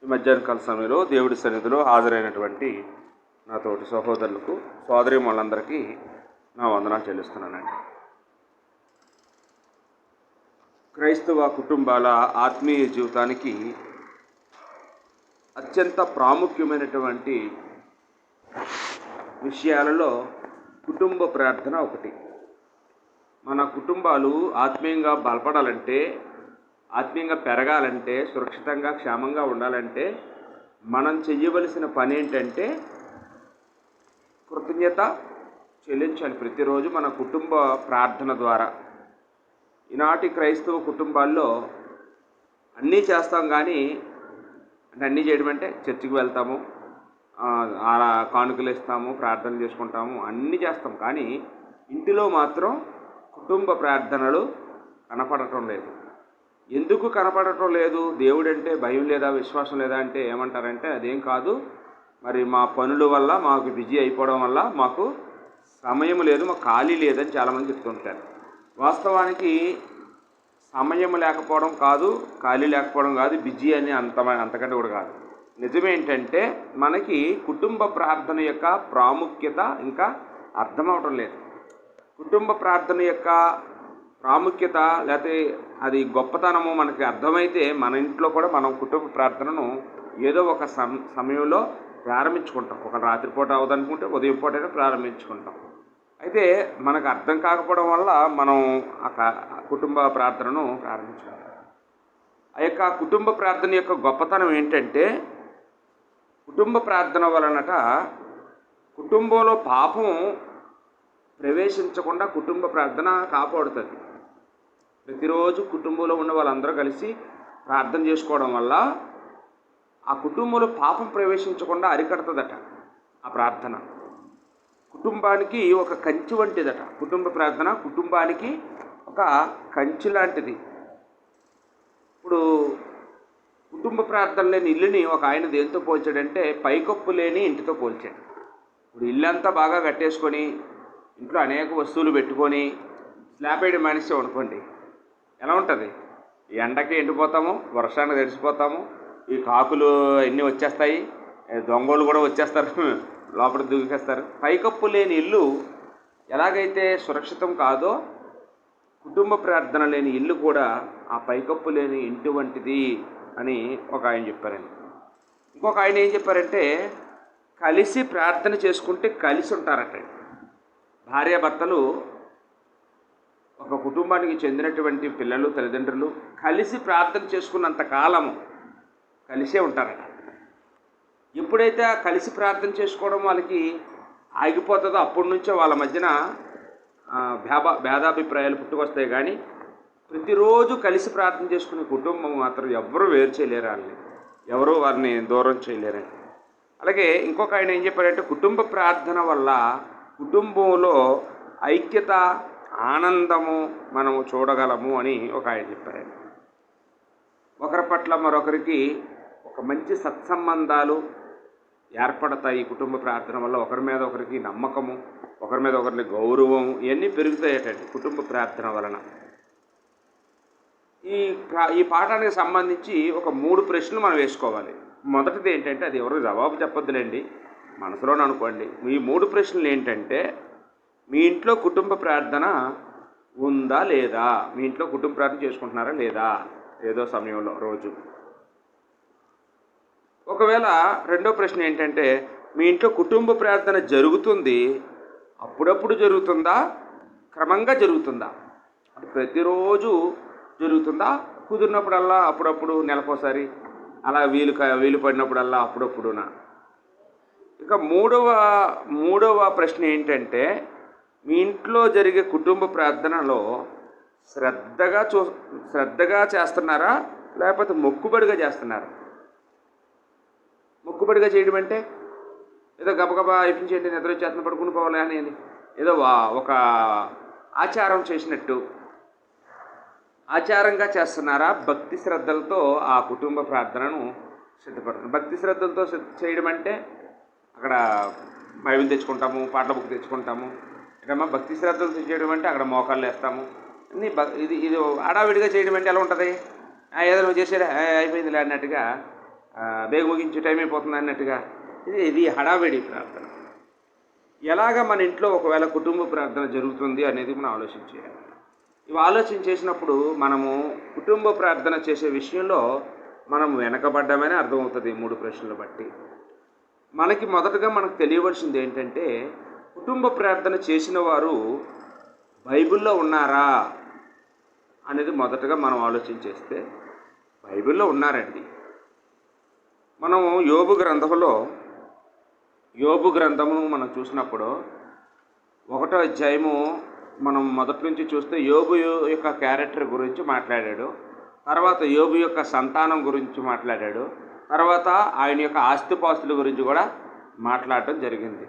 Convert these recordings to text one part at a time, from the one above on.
ఈ మధ్యాహ్న కాల సమయంలో దేవుడి సన్నిధిలో హాజరైనటువంటి నా తోటి సహోదరులకు సోదరీమణులందరికీ నా వందనాలు చెల్లిస్తున్నానండి. క్రైస్తవ కుటుంబాల ఆత్మీయ జీవితానికి అత్యంత ప్రాముఖ్యమైనటువంటి విషయాలలో కుటుంబ ప్రార్థన ఒకటి. మన కుటుంబాలు ఆత్మీయంగా బలపడాలంటే, ఆత్మీయంగా పెరగాలంటే, సురక్షితంగా క్షేమంగా ఉండాలంటే మనం చెయ్యవలసిన పని ఏంటంటే కృతజ్ఞత చెల్లించాలి ప్రతిరోజు మన కుటుంబ ప్రార్థన ద్వారా. ఈనాటి క్రైస్తవ కుటుంబాల్లో అన్నీ చేస్తాం, కానీ అన్నీ చేయడం అంటే చర్చికి వెళ్తాము, అలా కానుకలు ఇస్తాము, ప్రార్థన చేసుకుంటాము, అన్నీ చేస్తాం, కానీ ఇంటిలో మాత్రం కుటుంబ ప్రార్థనలు కనపడటం లేదు. ఎందుకు కనపడటం లేదు? దేవుడంటే భయం లేదా, విశ్వాసం లేదా అంటే ఏమంటారంటే అదేం కాదు, మరి మా పనుల వల్ల మాకు బిజీ అయిపోవడం వల్ల మాకు సమయం లేదు, మాకు ఖాళీ లేదని చాలామంది చెప్తుంటారు. వాస్తవానికి సమయం లేకపోవడం కాదు, ఖాళీ లేకపోవడం కాదు, బిజీ అని అంతకంటే కూడా కాదు. నిజమేంటంటే మనకి కుటుంబ ప్రార్థన యొక్క ప్రాముఖ్యత ఇంకా అర్థమవటం లేదు. కుటుంబ ప్రార్థన యొక్క ప్రాముఖ్యత లేకపోతే అది గొప్పతనము మనకి అర్థమైతే మన ఇంట్లో కూడా మనం కుటుంబ ప్రార్థనను ఏదో ఒక సమయంలో ప్రారంభించుకుంటాం. ఒక రాత్రిపూట అవదనుకుంటే ఉదయం పూటైనా ప్రారంభించుకుంటాం. అయితే మనకు అర్థం కాకపోవడం వల్ల మనం కుటుంబ ప్రార్థనను ప్రారంభించుకుంటాం. ఆ యొక్క కుటుంబ ప్రార్థన యొక్క గొప్పతనం ఏంటంటే, కుటుంబ ప్రార్థన వలనట కుటుంబంలో పాపం ప్రవేశించకుండా కుటుంబ ప్రార్థన కాపాడుతుంది. ప్రతిరోజు కుటుంబంలో ఉన్న వాళ్ళందరూ కలిసి ప్రార్థన చేసుకోవడం వల్ల ఆ కుటుంబంలో పాపం ప్రవేశించకుండా అరికడుతుందట ఆ ప్రార్థన. కుటుంబానికి ఒక కంచి వంటిదట కుటుంబ ప్రార్థన. కుటుంబానికి ఒక కంచి లాంటిది. ఇప్పుడు కుటుంబ ప్రార్థన లేని ఇల్లుని ఒక ఆయన దేంతో పోల్చాడంటే పైకప్పు లేని ఇంటితో పోల్చాడు. ఇప్పుడు ఇల్లంతా బాగా కట్టేసుకొని ఇంట్లో అనేక వస్తువులు పెట్టుకొని స్లాబ్ వేయడం మానేసాం అనుకోండి, ఎలా ఉంటుంది? ఈ ఎండకి ఎండిపోతాము, వర్షానికి తడిసిపోతాము, ఈ కాకులు అన్నీ వచ్చేస్తాయి, దొంగలు కూడా వచ్చేస్తారు, లోపల దూకేస్తారు. పైకప్పు లేని ఇల్లు ఎలాగైతే సురక్షితం కాదో, కుటుంబ ప్రార్థన లేని ఇల్లు కూడా ఆ పైకప్పు లేని ఇంటి వంటిది అని ఒక ఆయన చెప్పారండి. ఇంకొక ఆయన ఏం చెప్పారంటే, కలిసి ప్రార్థన చేసుకుంటే కలిసి ఉంటారట. భార్యాభర్తలు ఒక కుటుంబానికి చెందినటువంటి పిల్లలు, తల్లిదండ్రులు కలిసి ప్రార్థన చేసుకున్నంత కాలము కలిసే ఉంటారట. ఎప్పుడైతే కలిసి ప్రార్థన చేసుకోవడం వాళ్ళకి ఆగిపోతుందో అప్పటి నుంచే వాళ్ళ మధ్యన భేదాభిప్రాయాలు పుట్టుకొస్తాయి. కానీ ప్రతిరోజు కలిసి ప్రార్థన చేసుకునే కుటుంబం మాత్రం ఎవరు వేరు చేయలేరు, వాళ్ళని ఎవరు వారిని దూరం చేయలేరు. అలాగే ఇంకొక ఆయన ఏం చెప్పారంటే, కుటుంబ ప్రార్థన వల్ల కుటుంబంలో ఐక్యత, ఆనందము మనము చూడగలము అని ఒక ఆయన చెప్పారండి. ఒకరి పట్ల మరొకరికి ఒక మంచి సత్సంబంధాలు ఏర్పడతాయి కుటుంబ ప్రార్థన వల్ల. ఒకరి మీద ఒకరికి నమ్మకము, ఒకరి మీద ఒకరికి గౌరవం, ఇవన్నీ పెరుగుతాయటండి కుటుంబ ప్రార్థన వలన. ఈ పాఠానికి సంబంధించి ఒక 3 ప్రశ్నలు మనం వేసుకోవాలి. మొదటిది ఏంటంటే, అది ఎవరు జవాబు చెప్పొద్దులేండి, మనసులోనే అనుకోండి. ఈ 3 ప్రశ్నలు ఏంటంటే, మీ ఇంట్లో కుటుంబ ప్రార్థన ఉందా లేదా? మీ ఇంట్లో కుటుంబ ప్రార్థన చేసుకుంటున్నారా లేదా ఏదో సమయంలో రోజు? ఒకవేళ రెండో ప్రశ్న ఏంటంటే, మీ ఇంట్లో కుటుంబ ప్రార్థన జరుగుతుంది, అప్పుడప్పుడు జరుగుతుందా, క్రమంగా జరుగుతుందా? అంటే ప్రతిరోజు జరుగుతుందా, కుదిరినప్పుడల్లా అప్పుడప్పుడు, నెలకోసారి, అలా వీలు పడినప్పుడల్లా అప్పుడప్పుడునా? ఇక మూడవ ప్రశ్న ఏంటంటే, మీ ఇంట్లో జరిగే కుటుంబ ప్రార్థనలో శ్రద్ధగా చేస్తున్నారా, లేకపోతే మొక్కుబడిగా చేస్తున్నారా? మొక్కుబడిగా చేయడం అంటే ఏదో గబగబా అయిపించేయండి, నిద్ర వచ్చేస్తున్న పడుకుని పోవాలి అని ఏదో ఒక ఆచారం చేసినట్టు ఆచారంగా చేస్తున్నారా? భక్తి శ్రద్ధలతో ఆ కుటుంబ ప్రార్థనను సిద్ధపడుతున్నారు. భక్తి శ్రద్ధలతో చేయడం అంటే అక్కడ బైబిల్ తెచ్చుకుంటాము, పాటల బుక్ తెచ్చుకుంటాము. ఇకమ్మా భక్తి శ్రద్ధలతో చేయడం అంటే అక్కడ మోకాళ్ళు వేస్తాము. అన్నీ ఇది హడావిడిగా చేయడం అంటే ఎలా ఉంటుంది? ఏదో నువ్వు చేసేది అయిపోయిందిలే అన్నట్టుగా బేగ ముగించే టైం అయిపోతుంది అన్నట్టుగా. ఇది హడావిడి ప్రార్థన. ఎలాగ మన ఇంట్లో ఒకవేళ కుటుంబ ప్రార్థన జరుగుతుంది అనేది మనం ఆలోచన చేయాలి. ఇవి ఆలోచన చేసినప్పుడు మనము కుటుంబ ప్రార్థన చేసే విషయంలో మనం వెనకబడ్డామని అర్థమవుతుంది. 3 ప్రశ్నలు బట్టి మనకి మొదటగా మనకు తెలియవలసింది ఏంటంటే, కుటుంబ ప్రార్థన చేసిన వారు బైబిల్లో ఉన్నారా అనేది మొదటగా మనం ఆలోచన చేస్తే బైబిల్లో ఉన్నారండి. మనం యోబు గ్రంథము మనం చూసినప్పుడు 1వ అధ్యాయము మనం మొదటి నుంచి చూస్తే యోబు యొక్క క్యారెక్టర్ గురించి మాట్లాడాడు. తర్వాత యోబు యొక్క సంతానం గురించి మాట్లాడాడు. తర్వాత ఆయన యొక్క ఆస్తిపాస్తుల గురించి కూడా మాట్లాడటం జరిగింది.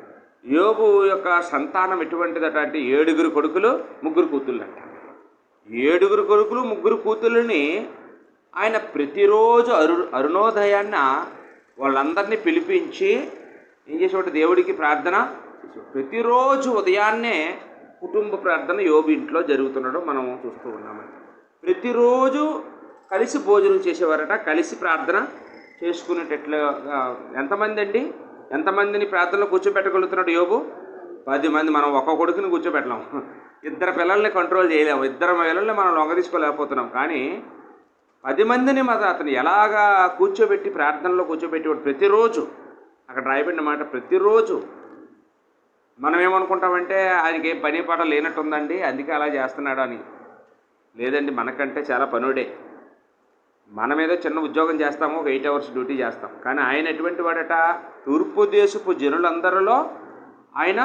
యోబు యొక్క సంతానం ఎటువంటిదట అంటే 7 కొడుకులు 3 కూతుళ్ళు అంట. 7 కొడుకులు 3 కూతుళ్ళని ఆయన ప్రతిరోజు అరుణోదయాన్న వాళ్ళందరినీ పిలిపించి ఏం చేసేవాడు? దేవుడికి ప్రార్థన ప్రతిరోజు ఉదయాన్నే కుటుంబ ప్రార్థన యోబు ఇంట్లో జరుగుతుండడం మనం చూస్తూ ఉన్నామండి. ప్రతిరోజు కలిసి భోజనం చేసేవారట, కలిసి ప్రార్థన చేసుకునేటట్లు. ఎంతమంది అండి? ఎంతమందిని ప్రార్థనలో కూర్చోబెట్టగలుగుతున్నాడు యోబు? 10 మంది. మనం ఒక్క కొడుకుని కూర్చోబెట్టలేం, 2 పిల్లల్ని కంట్రోల్ చేయలేము, 2 పిల్లల్ని మనం లొంగ తీసుకోలేకపోతున్నాం. కానీ 10 మందిని అతను ఎలాగా కూర్చోబెట్టి ప్రార్థనలో కూర్చోబెట్టేవాడు ప్రతిరోజు. అక్కడ రాయబడిన మాట ప్రతిరోజు. మనం ఏమనుకుంటామంటే ఆయనకి ఏం పని పాట లేనట్టుందండి అందుకే అలా చేస్తున్నాడు అని. లేదండి, మనకంటే చాలా పనుడే. మనం ఏదో చిన్న ఉద్యోగం చేస్తాము, ఒక 8 అవర్స్ డ్యూటీ చేస్తాం. కానీ ఆయన ఎటువంటి వాడట? తూర్పు దేశపు జనులందరిలో ఆయన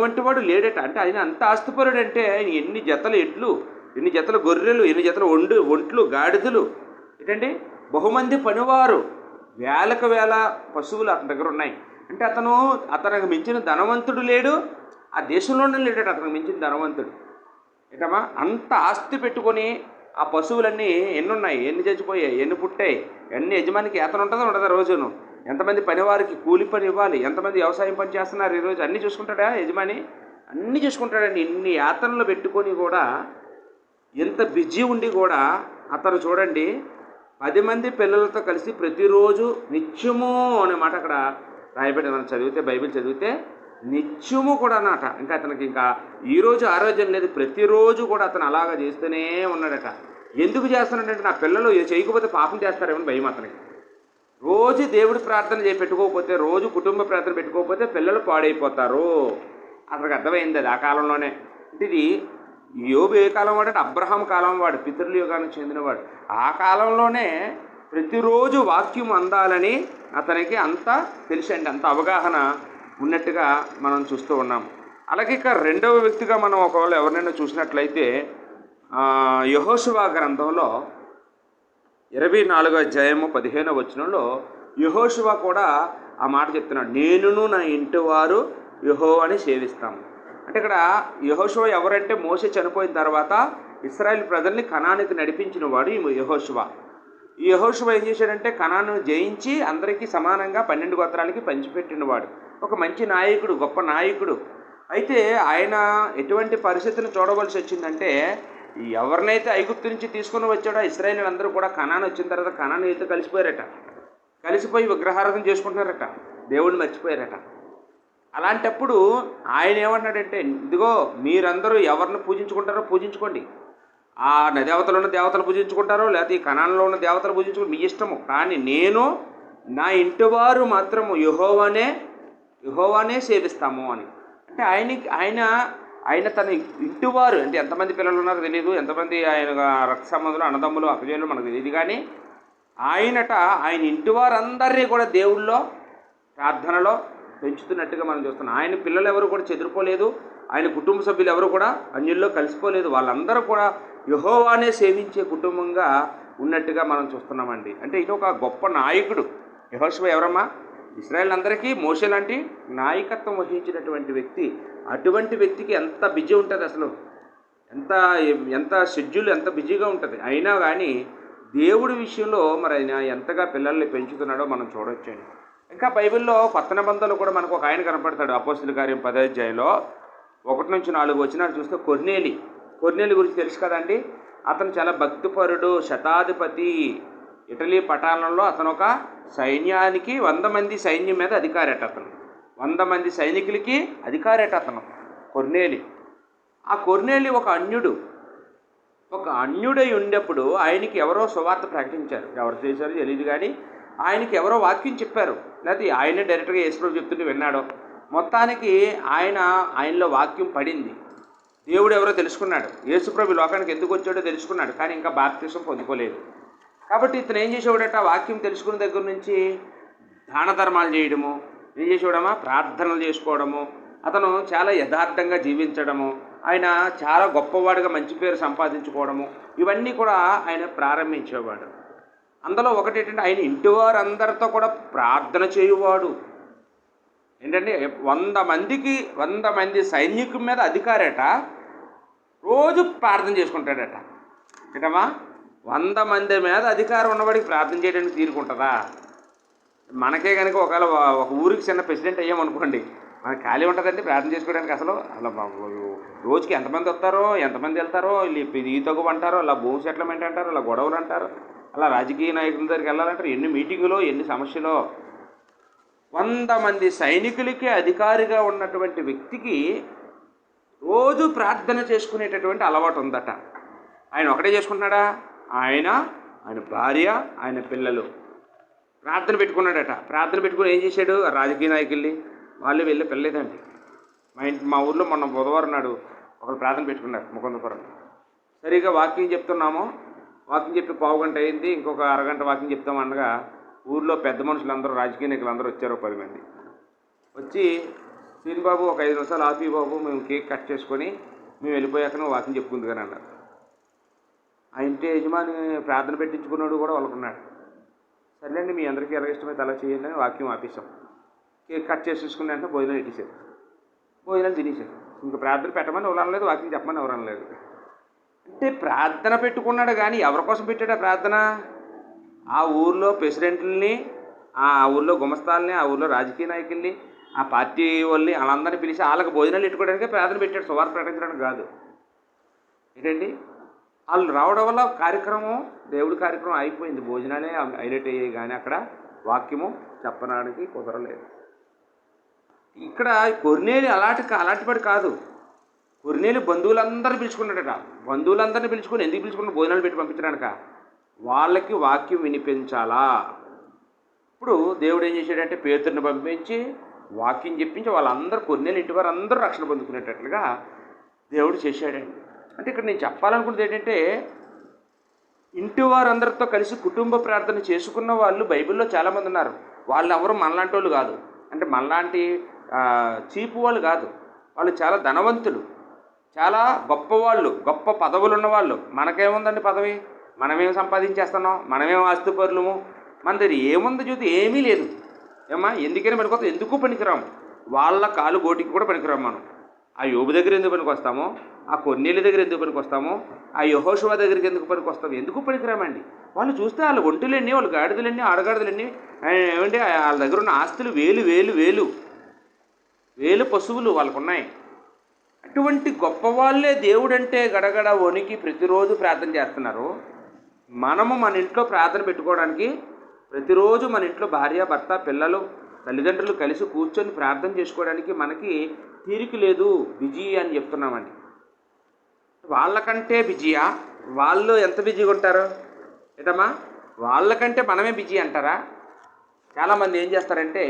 వంటి వాడు లేడట. అంటే ఆయన అంత ఆస్తిపరుడంటే ఆయన ఎన్ని జతల ఎడ్లు, ఎన్ని జతల గొర్రెలు, ఎన్ని జతల ఒంట్లు, గాడిదలు, ఏంటండి బహుమంది పనివారు, వేలకు వేల పశువులు అతని దగ్గర ఉన్నాయి. అంటే అతనికి మించిన ధనవంతుడు లేడు, ఆ దేశంలోనే లేడట అతనికి మించిన ధనవంతుడు. ఏటమ్మా, అంత ఆస్తి పెట్టుకొని ఆ పశువులన్నీ ఎన్ని ఉన్నాయి, ఎన్ని చచ్చిపోయాయి, ఎన్ని పుట్టాయి, ఎన్ని యజమానికి ఏతన ఉండదా రోజును? ఎంతమంది పనివారికి కూలి పని ఇవ్వాలి, ఎంతమంది వ్యవసాయం పని చేస్తున్నారు ఈరోజు, అన్నీ చూసుకుంటాడా యజమాని? అన్నీ చూసుకుంటాడండి. ఇన్ని యాతనలు పెట్టుకొని కూడా, ఎంత బిజీ ఉండి కూడా అతను చూడండి 10 మంది పిల్లలతో కలిసి ప్రతిరోజు నిత్యము అనే మాట అక్కడ రాయబడి మనం చదివితే, బైబిల్ చదివితే నిత్యము కూడా అన్నమాట. ఇంకా అతనికి ఇంకా ఈరోజు ఆరోగ్యం లేదు, ప్రతిరోజు కూడా అతను అలాగా చేస్తూనే ఉన్నాడట. ఎందుకు చేస్తున్నాడంటే నా పిల్లలు చేయకపోతే పాపం చేస్తారేమని భయం అతనికి. రోజు దేవుడి ప్రార్థన పెట్టుకోకపోతే, రోజు కుటుంబ ప్రార్థన పెట్టుకోకపోతే పిల్లలు పాడైపోతారు. అతనికి అర్థమైంది అది ఆ కాలంలోనే. అంటే ఇది యోబు ఏ కాలం వాడంటే అబ్రహాం కాలం వాడు, పితరుల యుగానికి చెందినవాడు. ఆ కాలంలోనే ప్రతిరోజు వాక్యం అందాలని అతనికి అంత తెలిసండి, అంత అవగాహన ఉన్నట్టుగా మనం చూస్తూ ఉన్నాం. అలాగే ఇక 2వ వ్యక్తిగా మనం ఒకవేళ ఎవరినైనా చూసినట్లయితే యెహోషువ గ్రంథంలో 24వ అధ్యాయము 15వ వచనంలో యెహోషువ కూడా ఆ మాట చెప్తున్నాడు, నేనును నా ఇంటి వారు యెహోవాని సేవిస్తాము. అంటే ఇక్కడ యెహోషువ ఎవరంటే మోషే చనిపోయిన తర్వాత ఇశ్రాయేల్ ప్రజల్ని కనానికి నడిపించిన వాడు ఈ యెహోషువ. ఈ యెహోషువ ఏం చేశాడంటే కనాను జయించి అందరికీ సమానంగా 12 గోత్రాలకి పంచిపెట్టినవాడు. ఒక మంచి నాయకుడు, గొప్ప నాయకుడు. అయితే ఆయన ఎటువంటి పరిస్థితిని చూడవలసి వచ్చిందంటే, ఎవరినైతే ఐగుప్తు నుంచి తీసుకుని వచ్చాడో ఇశ్రాయేలు అందరూ కూడా కనాను వచ్చిన తర్వాత కనానీయులతో కలిసిపోయారట. కలిసిపోయి విగ్రహారాధన చేసుకుంటున్నారట, దేవుడిని మర్చిపోయారట. అలాంటప్పుడు ఆయన ఏమన్నాడంటే, ఇదిగో మీరందరూ ఎవరిని పూజించుకుంటారో పూజించుకోండి, ఆ దేవతలు ఉన్న దేవతలు పూజించుకుంటారో లేకపోతే ఈ కనాన్లో ఉన్న దేవతలు పూజించుకుంటారు, మీ ఇష్టము. కానీ నేను నా ఇంటి వారు మాత్రము యెహోవానే సేవిస్తాము అని. అంటే ఆయన తన ఇంటివారు అంటే ఎంతమంది పిల్లలు ఉన్నారో తెలియదు, ఎంతమంది ఆయన రక్త సంబంధులు, అన్నదమ్ములు, అక్కజేయులు మనకు తెలియదు. కానీ ఆయన ఇంటివారందరినీ కూడా దేవుళ్ళలో ప్రార్థనలో పెంచుతున్నట్టుగా మనం చూస్తున్నాం. ఆయన పిల్లలు ఎవరు కూడా చెదిరిపోలేదు, ఆయన కుటుంబ సభ్యులు ఎవరు కూడా అన్యుల్లో కలిసిపోలేదు. వాళ్ళందరూ కూడా యెహోవానే సేవించే కుటుంబంగా ఉన్నట్టుగా మనం చూస్తున్నామండి. అంటే ఇది ఒక గొప్ప నాయకుడు యెహోషువ. ఎవరమ్మా? ఇశ్రాయేల్ అందరికీ మోషే లాంటి నాయకత్వం వహించినటువంటి వ్యక్తి. అటువంటి వ్యక్తికి ఎంత బిజీ ఉంటుంది, అసలు ఎంత షెడ్యూల్ ఎంత బిజీగా ఉంటుంది. అయినా కానీ దేవుడి విషయంలో మరి ఆయన ఎంతగా పిల్లల్ని పెంచుతున్నాడో మనం చూడొచ్చండి. ఇంకా బైబిల్లో కొత్త నిబంధనలు కూడా మనకు ఒక ఆయన కనపడతాడు. అపోస్తలుల కార్యం 10వ అధ్యాయంలో 1-4 వచనాలు చూస్తే కొర్నేలి గురించి తెలుసు కదండి. అతను చాలా భక్తిపరుడు, శతాధిపతి, ఇటలీ పటాలంలో అతను ఒక సైన్యానికి 100 మంది సైన్యం మీద అధికారట. అతను 100 మంది సైనికులకి అధికారట అతను కొర్నేలి. ఆ కొర్నేలి ఒక అన్యుడై ఉండేప్పుడు ఆయనకి ఎవరో సువార్త ప్రకటించారు. ఎవరు చేశారో తెలియదు, కానీ ఆయనకి ఎవరో వాక్యం చెప్పారు, లేకపోతే ఆయనే డైరెక్ట్గా యేసుప్రభు చెప్తుంటే విన్నాడో, మొత్తానికి ఆయనలో వాక్యం పడింది. దేవుడు ఎవరో తెలుసుకున్నాడు, యేసుప్రభు లోకానికి ఎందుకు వచ్చాడో తెలుసుకున్నాడు, కానీ ఇంకా బాప్తిసం పొందుకోలేదు. కాబట్టి ఇతను ఏం చేసేవాడట, వాక్యం తెలుసుకున్న దగ్గర నుంచి దాన ధర్మాలు చేయడము, ఏం చేసేవాడమా, ప్రార్థనలు చేసుకోవడము, అతను చాలా యథార్థంగా జీవించడము, ఆయన చాలా గొప్పవాడిగా మంచి పేరు సంపాదించుకోవడము, ఇవన్నీ కూడా ఆయన ప్రారంభించేవాడు. అందులో ఒకటి ఏంటంటే, ఆయన ఇంటి వారందరితో కూడా ప్రార్థన చేయువాడు. ఏంటంటే 100 మంది సైనికుల మీద అధికారట, రోజు ప్రార్థన చేసుకుంటాడట. ఏంటమ్మా, 100 మంది మీద అధికారం ఉన్నవాడికి ప్రార్థన చేయడానికి తీరుకుంటుందా? మనకే కనుక ఒకవేళ ఒక ఊరికి చిన్న ప్రెసిడెంట్ అయ్యామనుకోండి, మనకు ఖాళీ ఉంటుందండి ప్రార్థన చేసుకోవడానికి. అసలు రోజుకి ఎంతమంది వస్తారో, ఎంతమంది వెళ్తారో, ఈ తగ్గు అంటారో, అలా భూమి సెటిల్మెంట్ అంటారు, అలా గొడవలు అంటారు, అలా రాజకీయ నాయకుల దగ్గరికి వెళ్ళాలంటారు, ఎన్ని మీటింగులో, ఎన్ని సమస్యలో. 100 మంది సైనికులకే అధికారిగా ఉన్నటువంటి వ్యక్తికి రోజు ప్రార్థన చేసుకునేటటువంటి అలవాటు ఉందట. ఆయన ఒకటే చేసుకుంటున్నాడా? ఆయన భార్య, ఆయన పిల్లలు ప్రార్థన పెట్టుకున్నాడట. ప్రార్థన పెట్టుకుని ఏం చేశాడు, రాజకీయ నాయకుల్ని వాళ్ళు వెళ్ళి పిల్లలేదండి. మా ఊర్లో మొన్న బుధవారం నాడు ఒకరు ప్రార్థన పెట్టుకున్నారు ముకుందపురం. సరిగా వాక్యం చెప్తున్నాము, వాక్యం చెప్పి పావు గంట అయింది, ఇంకొక అరగంట వాక్యం చెప్తామనగా ఊర్లో పెద్ద మనుషులందరూ, రాజకీయ నాయకులు అందరూ వచ్చారు. 10 మంది వచ్చి, శ్రీనిబాబు ఒక 5 నిమిషాలు ఆపి బాబు, మేము కేక్ కట్ చేసుకొని మేము వెళ్ళిపోయాక నువ్వు వాక్యం చెప్పుకుంది కానీ అన్నారు. ఆ ఇంటి యజమాని ప్రార్థన పెట్టించుకున్నాడు కూడా వాళ్ళకున్నాడు. సర్లేండి, మీ అందరికీ ఎలా ఇష్టమైతే అలా చేయండి అని వాక్యం ఆపేసాం. కేక్ కట్ చేసేసుకుని అంటే భోజనాలు ఇట్టేశారు, భోజనాలు తినేశారు. ఇంకా ప్రార్థన పెట్టమని ఎవరు అనలేదు, వాక్యం చెప్పమని ఎవరు అనలేదు. అంటే ప్రార్థన పెట్టుకున్నాడు, కానీ ఎవరి కోసం పెట్టాడు ఆ ప్రార్థన? ఆ ఊర్లో ప్రెసిడెంట్లని, ఆ ఊర్లో గుమస్తాలని, ఆ ఊర్లో రాజకీయ నాయకుల్ని, ఆ పార్టీ వాళ్ళని వాళ్ళందరినీ పిలిచి వాళ్ళకి భోజనాలు పెట్టుకోవడానికే ప్రార్థన పెట్టాడు, సువార్త ప్రకటించడానికి కాదు. ఏంటండి, వాళ్ళు రావడం వల్ల కార్యక్రమం, దేవుడి కార్యక్రమం అయిపోయింది. భోజనాలే హైలైట్ అయ్యాయి, కానీ అక్కడ వాక్యము చెప్పడానికి కుదరలేదు. ఇక్కడ కొర్నేలి అలాంటివాడు కాదు. కొర్నేలి బంధువులందరినీ పిలుచుకున్నాడట. బంధువులందరినీ పిలుచుకుని ఎందుకు పిలుచుకున్న? భోజనాలు పెట్టి పంపించడానిక? వాళ్ళకి వాక్యం వినిపించాలా. ఇప్పుడు దేవుడు ఏం చేశాడంటే, పేతురుని పంపించి వాక్యం చెప్పించి వాళ్ళందరూ, కొర్నేలి ఇంటి వారు అందరూ రక్షణ పొందుకునేటట్లుగా దేవుడు చేశాడండి. అంటే ఇక్కడ నేను చెప్పాలనుకున్నది ఏంటంటే, ఇంటి వారందరితో కలిసి కుటుంబ ప్రార్థన చేసుకున్న వాళ్ళు బైబిల్లో చాలామంది ఉన్నారు. వాళ్ళు ఎవరు మనలాంటి వాళ్ళు కాదు, అంటే మనలాంటి చీపు వాళ్ళు కాదు. వాళ్ళు చాలా ధనవంతులు, చాలా గొప్పవాళ్ళు, గొప్ప పదవులు ఉన్నవాళ్ళు. మనకేముందండి పదవి? మనమేం సంపాదించేస్తున్నాం? మనమేం ఆస్తిపరులము? మన దగ్గర ఏముంది చూస్తే ఏమీ లేదు. ఏమ్మా, ఎందుకైనా పనికొస్తాం? ఎందుకు పనికిరాము. వాళ్ళ కాలు గోటికి కూడా పనికిరాము. మనం ఆ యోబు దగ్గర ఎందుకు పనికి వస్తామో, ఆ కొన్నేళ్ళ దగ్గర ఎందుకు పనికి వస్తామో, ఆ యెహోషువ దగ్గరికి ఎందుకు పనికి వస్తామో? ఎందుకు పనికిరామండి. వాళ్ళు చూస్తే వాళ్ళ ఒంటులన్నీ, వాళ్ళ గాడిదలన్నీ, ఆడగాడిదలన్నీ ఏమంటే వాళ్ళ దగ్గర ఉన్న ఆస్తులు వేలు పశువులు వాళ్ళకున్నాయి. అటువంటి గొప్ప వాళ్ళే దేవుడంటే గడగడ వణికి ప్రతిరోజు ప్రార్థన చేస్తున్నారు. మనము మన ఇంట్లో ప్రార్థన పెట్టుకోవడానికి ప్రతిరోజు మన ఇంట్లో భార్య, భర్త, పిల్లలు, తల్లిదండ్రులు కలిసి కూర్చొని ప్రార్థన చేసుకోవడానికి మనకి తీరిక లేదు, బిజీ అని చెప్తున్నామండి. వాళ్ళకంటే బిజీయా? వాళ్ళు ఎంత బిజీగా ఉంటారు ఏటమ్మా? వాళ్ళకంటే మనమే బిజీ అంటారా? చాలామంది ఏం చేస్తారంటే,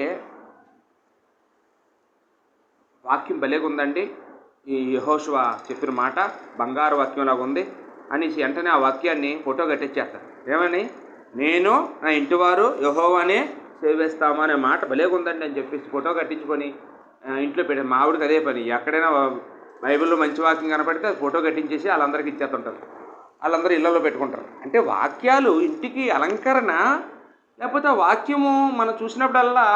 వాక్యం భలేగా ఉందండి, ఈ యెహోషువ చెప్పిన మాట బంగారు వాక్యంలాగా ఉంది అనేసి వెంటనే ఆ వాక్యాన్ని ఫోటో కట్టించేస్తారు. ఏమని? నేను నా ఇంటివారు యెహోవానే సేవిస్తాము అనే మాట భలేగా ఉందండి అని చెప్పేసి ఫోటో కట్టించుకొని ఇంట్లో పెట్టే. మా ఆవిడకి అదే పని, ఎక్కడైనా బైబిల్లో మంచి వాక్యం కనపడితే ఫోటో కట్టించేసి వాళ్ళందరికీ ఇచ్చేస్తుంటారు. వాళ్ళందరూ ఇళ్లలో పెట్టుకుంటారు. అంటే వాక్యాలు ఇంటికి అలంకరణ, లేకపోతే ఆ వాక్యము మనం చూసినప్పుడల్లా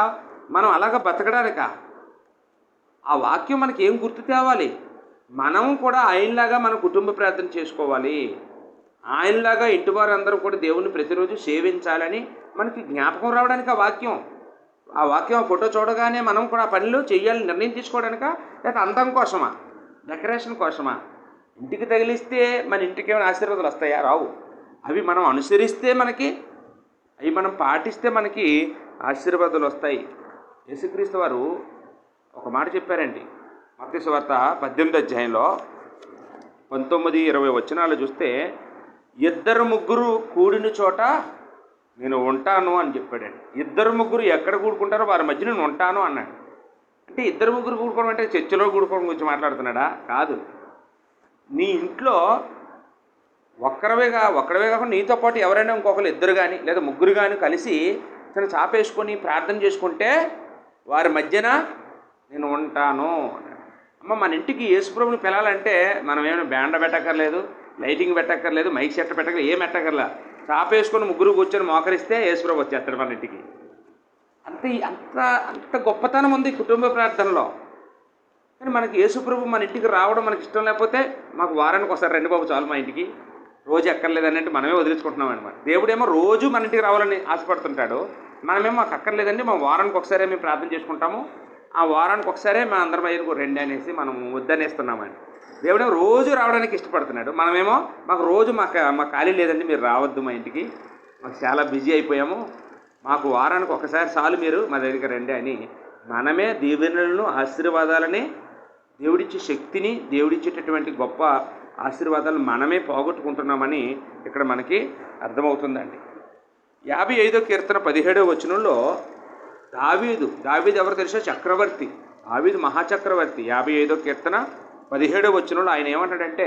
మనం అలాగ బతకడానిక? ఆ వాక్యం మనకి ఏం గుర్తు తేవాలి? మనం కూడా ఆయనలాగా మన కుటుంబ ప్రార్థన చేసుకోవాలి. ఆయనలాగా ఇంటి వారందరూ కూడా దేవుణ్ణి ప్రతిరోజు సేవించాలని మనకి జ్ఞాపకం రావడానికి ఆ వాక్యం ఫోటో చూడగానే మనం కూడా ఆ పనులు చేయాలని నిర్ణయం తీసుకోవడానిక, లేకపోతే అందం కోసమా, డెకరేషన్ కోసమా? ఇంటికి తగిలిస్తే మన ఇంటికి ఏమైనా ఆశీర్వాదాలు వస్తాయా? రావు. అవి మనం అనుసరిస్తే మనకి అవి మనం పాటిస్తే మనకి ఆశీర్వాదాలు వస్తాయి. యేసుక్రీస్తు వారు ఒక మాట చెప్పారండి. మత్తయి సువార్త 18వ అధ్యాయంలో 19, 20 వచనాలు చూస్తే, ఇద్దరు ముగ్గురు కూడిన చోట నేను ఉంటాను అని చెప్పాడండి. ఇద్దరు ముగ్గురు ఎక్కడ కూడుకుంటారో వారి మధ్య నేను ఉంటాను అన్నాడు. అంటే ఇద్దరు ముగ్గురు కూడుకోవడం అంటే చర్చిలో కూడుకోవడం గురించి మాట్లాడుతున్నాడా? కాదు. నీ ఇంట్లో ఒక్కడవే కాకుండా నీతో పాటు ఎవరైనా ఇంకొకరు ఇద్దరు కానీ లేదా ముగ్గురు కానీ కలిసి తను చాపేసుకొని ప్రార్థన చేసుకుంటే వారి మధ్యన నేను ఉంటాను. అమ్మ, మన ఇంటికి యేసుప్రభుని పిలాలంటే మనం ఏమైనా బ్యాండ పెట్టక్కర్లేదు, లైటింగ్ పెట్టక్కర్లేదు, మైక్ సెట్ పెట్టక్కర్లేదు, ఏం పెట్టక్కర్లా. చాపేసుకొని ముగ్గురు కూర్చొని మోకరిస్తే యేసుప్రభు వచ్చేస్తాడు మన ఇంటికి. అంత అంత అంత గొప్పతనం ఉంది కుటుంబ ప్రార్థనలో. కానీ మనకి యేసుప్రభు మన ఇంటికి రావడం మనకి ఇష్టం లేకపోతే, మాకు వారానికి ఒకసారి రండి బాబు చాలు మా ఇంటికి, రోజు ఎక్కర్లేదని అంటే మనమే వదిలించుకుంటున్నాం అనమాట. దేవుడేమో రోజు మన ఇంటికి రావాలని ఆశపడుతుంటాడు. మనమేమో మాకు అక్కర్లేదండి, మా వారానికి ఒకసారి మేము ప్రార్థన చేసుకుంటాము, ఆ వారానికి ఒకసారే మా అందరం అయ్యకు రండి అనేసి మనం వద్దనేస్తున్నామని. దేవుడేమో రోజు రావడానికి ఇష్టపడుతున్నాడు. మనమేమో మాకు రోజు మాకు ఖాళీ లేదండి, మీరు రావద్దు మా ఇంటికి, మాకు చాలా బిజీ అయిపోయాము, మాకు వారానికి ఒకసారి చాలు మీరు మా దగ్గరికి రండి అని మనమే దీవెనలను ఆశీర్వాదాలని, దేవుడిచ్చే శక్తిని, దేవుడిచ్చేటటువంటి గొప్ప ఆశీర్వాదాలను మనమే పోగొట్టుకుంటున్నామని ఇక్కడ మనకి అర్థమవుతుందండి. 55వ కీర్తన 17వ వచనంలో దావీదు ఎవరు తెలుసా? చక్రవర్తి. దావీదు మహాచక్రవర్తి. 55వ కీర్తన 17వ వచనంలో ఆయన ఏమంటాడంటే,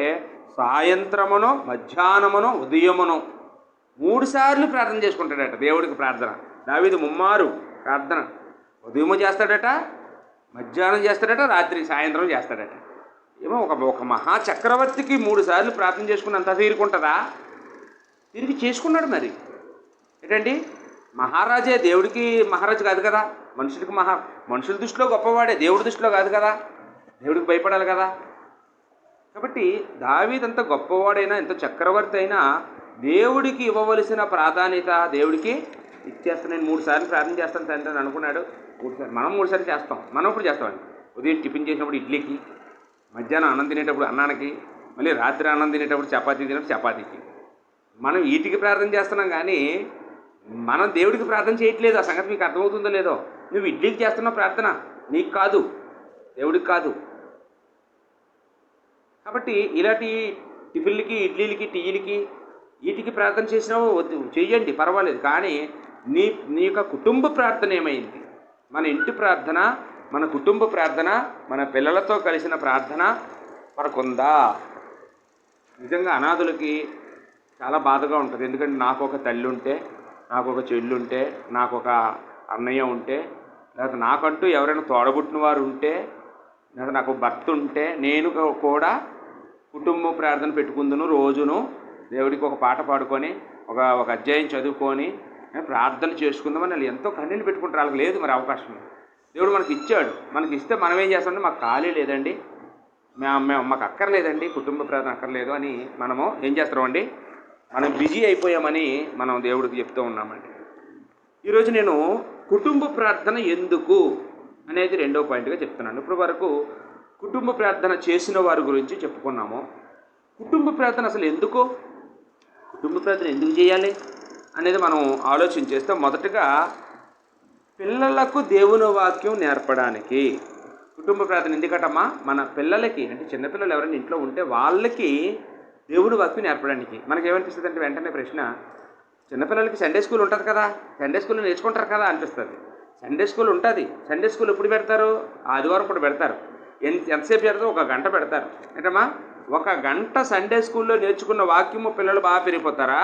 సాయంత్రమునో మధ్యాహ్నమునో ఉదయమునో 3 సార్లు ప్రార్థన చేసుకుంటాడట. దేవుడికి ప్రార్థన దావీదు ముమ్మారు ప్రార్థన. ఉదయము చేస్తాడట, మధ్యాహ్నం చేస్తాడట, రాత్రి సాయంత్రం చేస్తాడట. ఏమో ఒక మహాచక్రవర్తికి 3 సార్లు ప్రార్థన చేసుకున్నంత తీరుకుంటుందా? తిరిగి చేసుకున్నాడు. మరి ఏంటండి, మహారాజే దేవుడికి మహారాజు కాదు కదా, మనుషుల దృష్టిలో గొప్పవాడే, దేవుడి దృష్టిలో కాదు కదా, దేవుడికి భయపడాలి కదా. కాబట్టి దావీదంత గొప్పవాడైనా, ఎంత చక్రవర్తి అయినా దేవుడికి ఇవ్వవలసిన ప్రాధాన్యత దేవుడికి ఇచ్చేస్తాను. నేను 3 సార్లు ప్రార్థన చేస్తాను తండ్రి అని అనుకున్నాడు. 3 సార్లు మనం 3 సార్లు చేస్తాం. మనం ఇప్పుడు చేస్తామండి. ఉదయం టిఫిన్ చేసినప్పుడు ఇడ్లీకి, మధ్యాహ్నం అన్నం తినేటప్పుడు అన్నానికి, మళ్ళీ రాత్రి అన్నం తినేటప్పుడు చపాతీ తినేటప్పుడు చపాతీకి. మనం వీటికి ప్రార్థన చేస్తున్నాం కానీ మనం దేవుడికి ప్రార్థన చేయట్లేదు. ఆ సంగతి మీకు అర్థమవుతుందో లేదో. నువ్వు ఇడ్లీకి చేస్తున్నావు ప్రార్థన, నీకు కాదు, దేవుడికి కాదు. కాబట్టి ఇలాంటి టిఫిన్లకి, ఇడ్లీలకి, టీలకి, వీటికి ప్రార్థన చేసినావు చెయ్యండి, పర్వాలేదు. కానీ నీ యొక్క కుటుంబ ప్రార్థన ఏమైంది? మన ఇంటి ప్రార్థన, మన కుటుంబ ప్రార్థన, మన పిల్లలతో కలిసిన ప్రార్థన మనకుందా? నిజంగా అనాథులకి చాలా బాధగా ఉంటుంది. ఎందుకంటే నాకు ఒక తల్లి ఉంటే, నాకు ఒక చెల్లి ఉంటే, నాకు ఒక అన్నయ్య ఉంటే, లేకపోతే నాకంటూ ఎవరైనా తోడబుట్టిన వారు ఉంటే, లేదా నాకు భర్త ఉంటే, నేను కూడా కుటుంబ ప్రార్థన పెట్టుకుందును. రోజును దేవుడికి ఒక పాట పాడుకొని ఒక అధ్యాయం చదువుకొని ప్రార్థన చేసుకుందామని వాళ్ళు ఎంతో కన్నీళ్ళు పెట్టుకుంటారు. వాళ్ళకి లేదు మరి అవకాశం. దేవుడు మనకి ఇచ్చాడు. మనకి ఇస్తే మనం ఏం చేస్తామంటే, మాకు ఖాళీ లేదండి, మాకు అక్కర్లేదండి, కుటుంబ ప్రార్థన అక్కర్లేదు అని మనము ఏం చేస్తామండి, మనం బిజీ అయిపోయామని మనం దేవుడికి చెప్తూ ఉన్నామండి. ఈరోజు నేను కుటుంబ ప్రార్థన ఎందుకు అనేది 2వ పాయింట్గా చెప్తున్నాను. ఇప్పుడు వరకు కుటుంబ ప్రార్థన చేసిన వారి గురించి చెప్పుకున్నాము. కుటుంబ ప్రార్థన అసలు ఎందుకు, కుటుంబ ప్రార్థన ఎందుకు చేయాలి అనేది మనం ఆలోచన చేస్తే, మొదటగా పిల్లలకు దేవుని వాక్యం నేర్పడానికి కుటుంబ ప్రార్థన. ఎందుకటమ్మా, మన పిల్లలకి, అంటే చిన్నపిల్లలు ఎవరైనా ఇంట్లో ఉంటే వాళ్ళకి దేవుని వాక్యం నేర్పడానికి. మనకేమనిపిస్తుంది అంటే వెంటనే ప్రశ్న, చిన్నపిల్లలకి సండే స్కూల్ ఉంటుంది కదా, సండే స్కూల్లో నేర్చుకుంటారు కదా అనిపిస్తుంది. సండే స్కూల్ ఉంటుంది. సండే స్కూల్ ఎప్పుడు పెడతారు? ఆదివారం కూడా పెడతారు. ఎంతసేపు పెడతారు? 1 గంట పెడతారు. ఏంటమ్మా, 1 గంట సండే స్కూల్లో నేర్చుకున్న వాక్యము పిల్లలు బాగా పెరిగిపోతారా?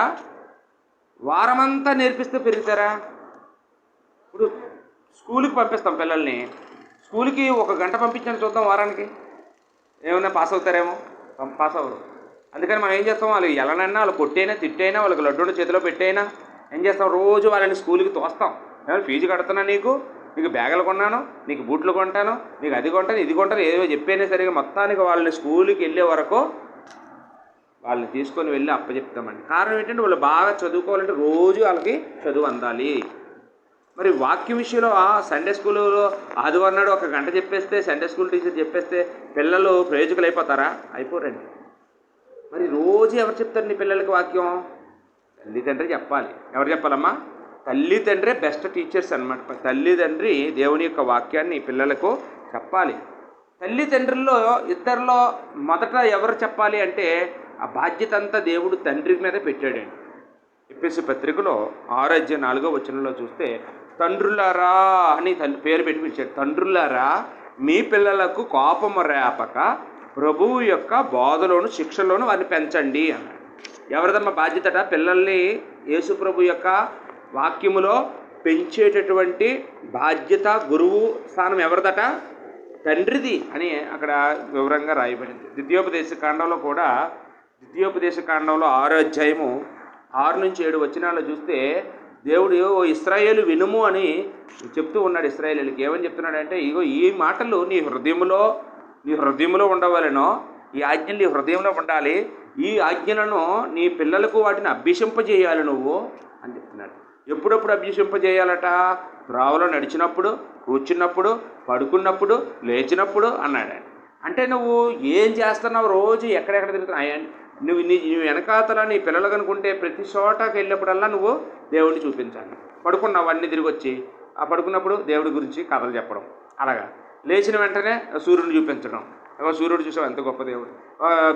వారమంతా నేర్పిస్తే పెరుగుతారా? ఇప్పుడు స్కూల్కి పంపిస్తాం పిల్లల్ని, స్కూల్కి 1 గంట పంపించండి చూద్దాం, వారానికి ఏమైనా పాస్ అవుతారేమో? పాస్ అవ్వరు. అందుకని మనం ఏం చేస్తాం, వాళ్ళు ఎలానైనా, వాళ్ళు కొట్టైనా, తిట్టైనా, వాళ్ళకి లడ్డూలు చేతిలో పెట్టైనా ఏం చేస్తాం, రోజు వాళ్ళని స్కూల్కి తోస్తాం. ఫీజు కడుతున్నా, నీకు బ్యాగులు కొన్నాను, నీకు బూట్లు కొంటాను, నీకు అది కొంటాను, ఇది కొంటాను, ఏదో చెప్పైనా సరిగా మొత్తానికి వాళ్ళని స్కూల్కి వెళ్ళే వరకు వాళ్ళని తీసుకొని వెళ్ళి అప్పచెప్తామండి. కారణం ఏంటంటే, వాళ్ళు బాగా చదువుకోవాలంటే రోజు వాళ్ళకి చదువు అందాలి. మరి వాక్యం విషయంలో సండే స్కూల్లో ఆదివారం నాడు 1 గంట చెప్పేస్తే, సండే స్కూల్ టీచర్ చెప్పేస్తే పిల్లలు ప్రయోజకులు అయిపోతారా? అయిపోరండి. మరి రోజు ఎవరు చెప్తారు నీ పిల్లలకి వాక్యం? తల్లిదండ్రులు చెప్పాలి. ఎవరు చెప్పాలమ్మా? తల్లి తండ్రి బెస్ట్ టీచర్స్ అనమాట. తల్లిదండ్రి దేవుని యొక్క వాక్యాన్ని పిల్లలకు చెప్పాలి. తల్లిదండ్రుల్లో ఇద్దరిలో మొదట ఎవరు చెప్పాలి అంటే ఆ బాధ్యత అంతా దేవుడు తండ్రి మీద పెట్టాడండి. ఎఫెసీ పత్రికలో 6:4 చూస్తే తండ్రులారా అని పేరు పెట్టి పిలిచాడు. తండ్రులారా మీ పిల్లలకు కోపము రేపక ప్రభువు యొక్క బోధలోను శిక్షలోను వారిని పెంచండి అన్నాడు. ఎవరిదమ్మా బాధ్యతట? పిల్లల్ని యేసు ప్రభు యొక్క వాక్యములో పెంచేటటువంటి బాధ్యత, గురువు స్థానం ఎవరిదట? తండ్రిది అని అక్కడ వివరంగా రాయబడింది. ద్వితీయోపదేశ కాండంలో 6:6-7 చూస్తే దేవుడు ఓ ఇశ్రాయేలు వినుము అని చెప్తూ ఉన్నాడు. ఇశ్రాయేలుకి ఏమని చెప్తున్నాడంటే, ఇగో ఈ మాటలు నీ హృదయంలో ఉండవలెనో, ఈ ఆజ్ఞలు నీ హృదయంలో ఉండాలి, ఈ ఆజ్ఞలను నీ పిల్లలకు వాటిని అభ్యసింపజేయాలి నువ్వు అని చెప్తున్నాడు. ఎప్పుడప్పుడు అభ్యసింపజేయాలట? త్రోవలో నడిచినప్పుడు, కూర్చున్నప్పుడు, పడుకున్నప్పుడు, లేచినప్పుడు అన్నాడు. అంటే నువ్వు ఏం చేస్తున్నావు? రోజు ఎక్కడెక్కడ తిరుగుతున్నావు? నువ్వు వెనకాతల నీ పిల్లలు కనుకుంటే ప్రతి చోటకి వెళ్ళినప్పుడల్లా నువ్వు దేవుడిని చూపించాలి. పడుకున్నావు అన్నీ తిరిగి వచ్చి, ఆ పడుకున్నప్పుడు దేవుడి గురించి కథలు చెప్పడం, అలాగా లేచిన వెంటనే సూర్యుడిని చూపించడం. సూర్యుడు చూసావు ఎంత గొప్ప దేవుడు.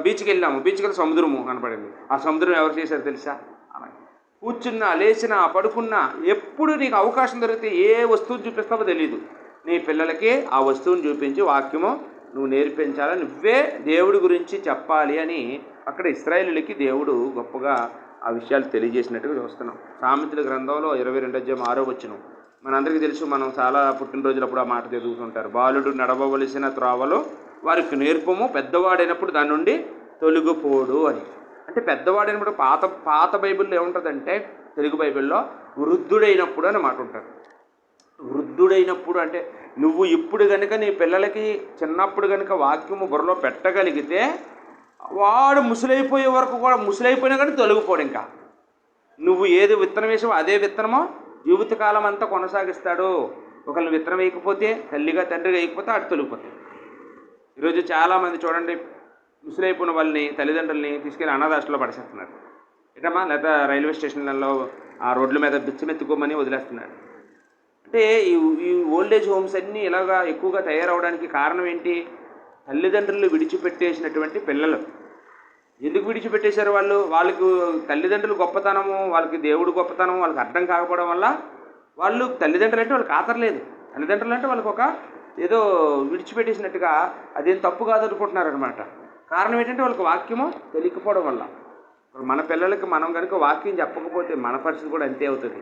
బీచ్కి వెళ్ళాము, బీచ్కి వెళ్ళి సముద్రము కనపడింది. ఆ సముద్రం ఎవరు చేశారు తెలుసా? అలాగే కూర్చున్నా, లేచినా, పడుకున్నా ఎప్పుడు నీకు అవకాశం దొరికితే ఏ వస్తువుని చూపిస్తావో తెలియదు. నీ పిల్లలకి ఆ వస్తువుని చూపించి వాక్యము నువ్వు నేర్పించాలి, నువ్వే దేవుడి గురించి చెప్పాలి అని అక్కడ ఇశ్రాయేలులకి దేవుడు గొప్పగా ఆ విషయాలు తెలియజేసినట్టుగా చూస్తున్నాం. సామెతల గ్రంథంలో 22:6 మనందరికీ తెలుసు. మనం చాలా పుట్టినరోజులప్పుడు ఆ మాట చదువుతుంటారు. బాలుడు నడవవలసిన త్రోవలో వారికి నేర్పము, పెద్దవాడైనప్పుడు దాని నుండి తొలగిపోడు అని. అంటే పెద్దవాడైనప్పుడు పాత బైబిల్లో ఏముంటుందంటే, తెలుగు బైబిల్లో వృద్ధుడైనప్పుడు అని మాట ఉంటారు. వృద్ధుడైనప్పుడు అంటే నువ్వు ఇప్పుడు కనుక నీ పిల్లలకి చిన్నప్పుడు కనుక వాక్యము బుర్రలో పెట్టగలిగితే వాడు ముసలైపోయే వరకు కూడా, ముసలైపోయినా కానీ తొలగిపోడు. ఇంకా నువ్వు ఏది విత్తనం వేసావో అదే విత్తనమో జీవితకాలం అంతా కొనసాగిస్తాడు. ఒకళ్ళు విత్తనం వేయకపోతే, తల్లిగా తండ్రిగా వేయకపోతే ఆడు తొలగిపోతాడు. ఈరోజు చాలామంది చూడండి, ముసలైపోయిన వాళ్ళని, తల్లిదండ్రులని తీసుకెళ్ళి అనాథాశ్రమంలో పడేసేస్తున్నారు. ఏటమ్మా, లేదా రైల్వే స్టేషన్లలో ఆ రోడ్ల మీద బిచ్చమెత్తుకోమని వదిలేస్తున్నారు. అంటే ఈ ఓల్డేజ్ హోమ్స్ అన్నీ ఇలాగా ఎక్కువగా తయారవడానికి కారణం ఏంటి? తల్లిదండ్రులు విడిచిపెట్టేసినటువంటి పిల్లలు. ఎందుకు విడిచిపెట్టేశారు వాళ్ళు? వాళ్ళకు తల్లిదండ్రులు గొప్పతనము, వాళ్ళకి దేవుడు గొప్పతనము వాళ్ళకి అర్థం కాకపోవడం వల్ల వాళ్ళు తల్లిదండ్రులు అంటే వాళ్ళకి ఆతరలేదు. తల్లిదండ్రులు అంటే వాళ్ళకి ఒక ఏదో విడిచిపెట్టేసినట్టుగా అదేం తప్పు కాదు అనుకుంటున్నారనమాట. కారణం ఏంటంటే వాళ్ళకి వాక్యము తెలియకపోవడం వల్ల. మన పిల్లలకి మనం కనుక వాక్యం చెప్పకపోతే మన పరిస్థితి కూడా అంతే అవుతుంది.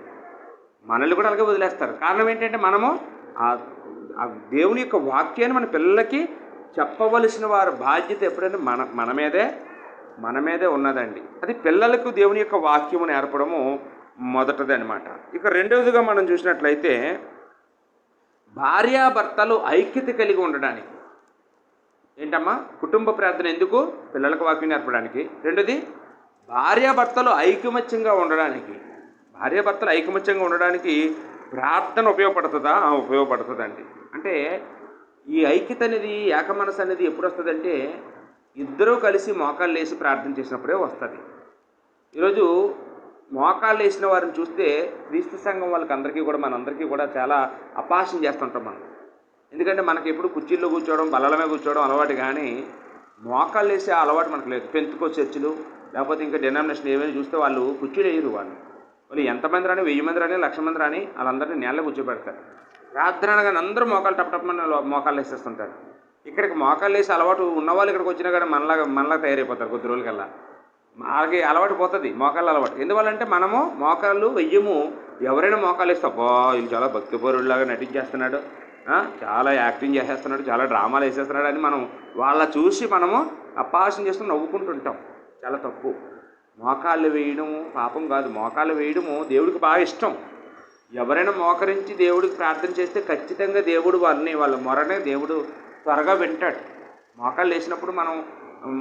మనల్ని కూడా అలాగే వదిలేస్తారు. కారణం ఏంటంటే మనము ఆ దేవుని యొక్క వాక్యాన్ని మన పిల్లలకి చెప్పవలసిన వారి బాధ్యత ఎప్పుడైనా మన మీదే ఉన్నదండి. అది పిల్లలకు దేవుని యొక్క వాక్యము నేర్పడము మొదటిది అనమాట. ఇక రెండవదిగా మనం చూసినట్లయితే భార్యాభర్తలు ఐక్యత కలిగి ఉండడానికి. ఏంటమ్మా? కుటుంబ ప్రార్థన ఎందుకు? పిల్లలకు వాక్యం నేర్పడానికి. రెండోది భార్యాభర్తలు ఐకమత్యంగా ఉండడానికి. భార్యాభర్తలు ఐకమత్యంగా ఉండడానికి ప్రార్థన ఉపయోగపడుతుందా? ఉపయోగపడుతుందండి. అంటే ఈ ఐక్యత అనేది, ఏకమనసు అనేది ఎప్పుడు వస్తుందంటే ఇద్దరూ కలిసి మోకాళ్ళు వేసి ప్రార్థన చేసినప్పుడే వస్తుంది. ఈరోజు మోకాళ్ళు వేసిన వారిని చూస్తే క్రీస్తు సంఘం వాళ్ళకి మనందరికీ కూడా చాలా అపాసం చేస్తుంటాం మనం. ఎందుకంటే మనకి ఎప్పుడు కుర్చీల్లో కూర్చోవడం, బల్లలమే కూర్చోవడం అలవాటు, కానీ మోకాళ్ళు వేసే అలవాటు మనకు లేదు. పెంతుకో చర్చిలు లేకపోతే ఇంకా డినామినేషన్ ఏమైనా చూస్తే వాళ్ళు కుర్చీలు వేయరు. వాళ్ళు ఎంతమంది రాని, 1000 మంది రాని, 1,00,000 మంది రాని, వాళ్ళందరినీ నేల కూర్చోబెడతారు. ప్రార్థనగా అందరూ మోకాళ్ళు టపటపమని మోకాళ్ళు వేసేస్తుంటారు. ఇక్కడికి మోకాళ్ళు వేసి అలవాటు ఉన్నవాళ్ళు ఇక్కడికి వచ్చినా కానీ మనలా తయారైపోతారు కొద్ది రోజులకల్లా. అలాగే అలవాటు పోతుంది మోకాళ్ళు అలవాటు. ఎందువల్లంటే మనము మోకాళ్ళు వెయ్యము. ఎవరైనా మోకాళ్ళు వేస్తే అబ్బా వీళ్ళు చాలా భక్తిపరులాగా నటించేస్తున్నాడు, చాలా యాక్టింగ్ చేసేస్తున్నాడు, చాలా డ్రామాలు వేసేస్తున్నాడు అని మనం వాళ్ళ చూసి మనము అపాసం చేస్తూ నవ్వుకుంటుంటాం. చాలా తప్పు. మోకాళ్ళు వేయడము పాపం కాదు. మోకాళ్ళు వేయడము దేవుడికి బాగా ఇష్టం. ఎవరైనా మోకరించి దేవుడికి ప్రార్థన చేస్తే ఖచ్చితంగా దేవుడు వాళ్ళ మొరనే దేవుడు త్వరగా వింటాడు. మోకాళ్ళు వేసినప్పుడు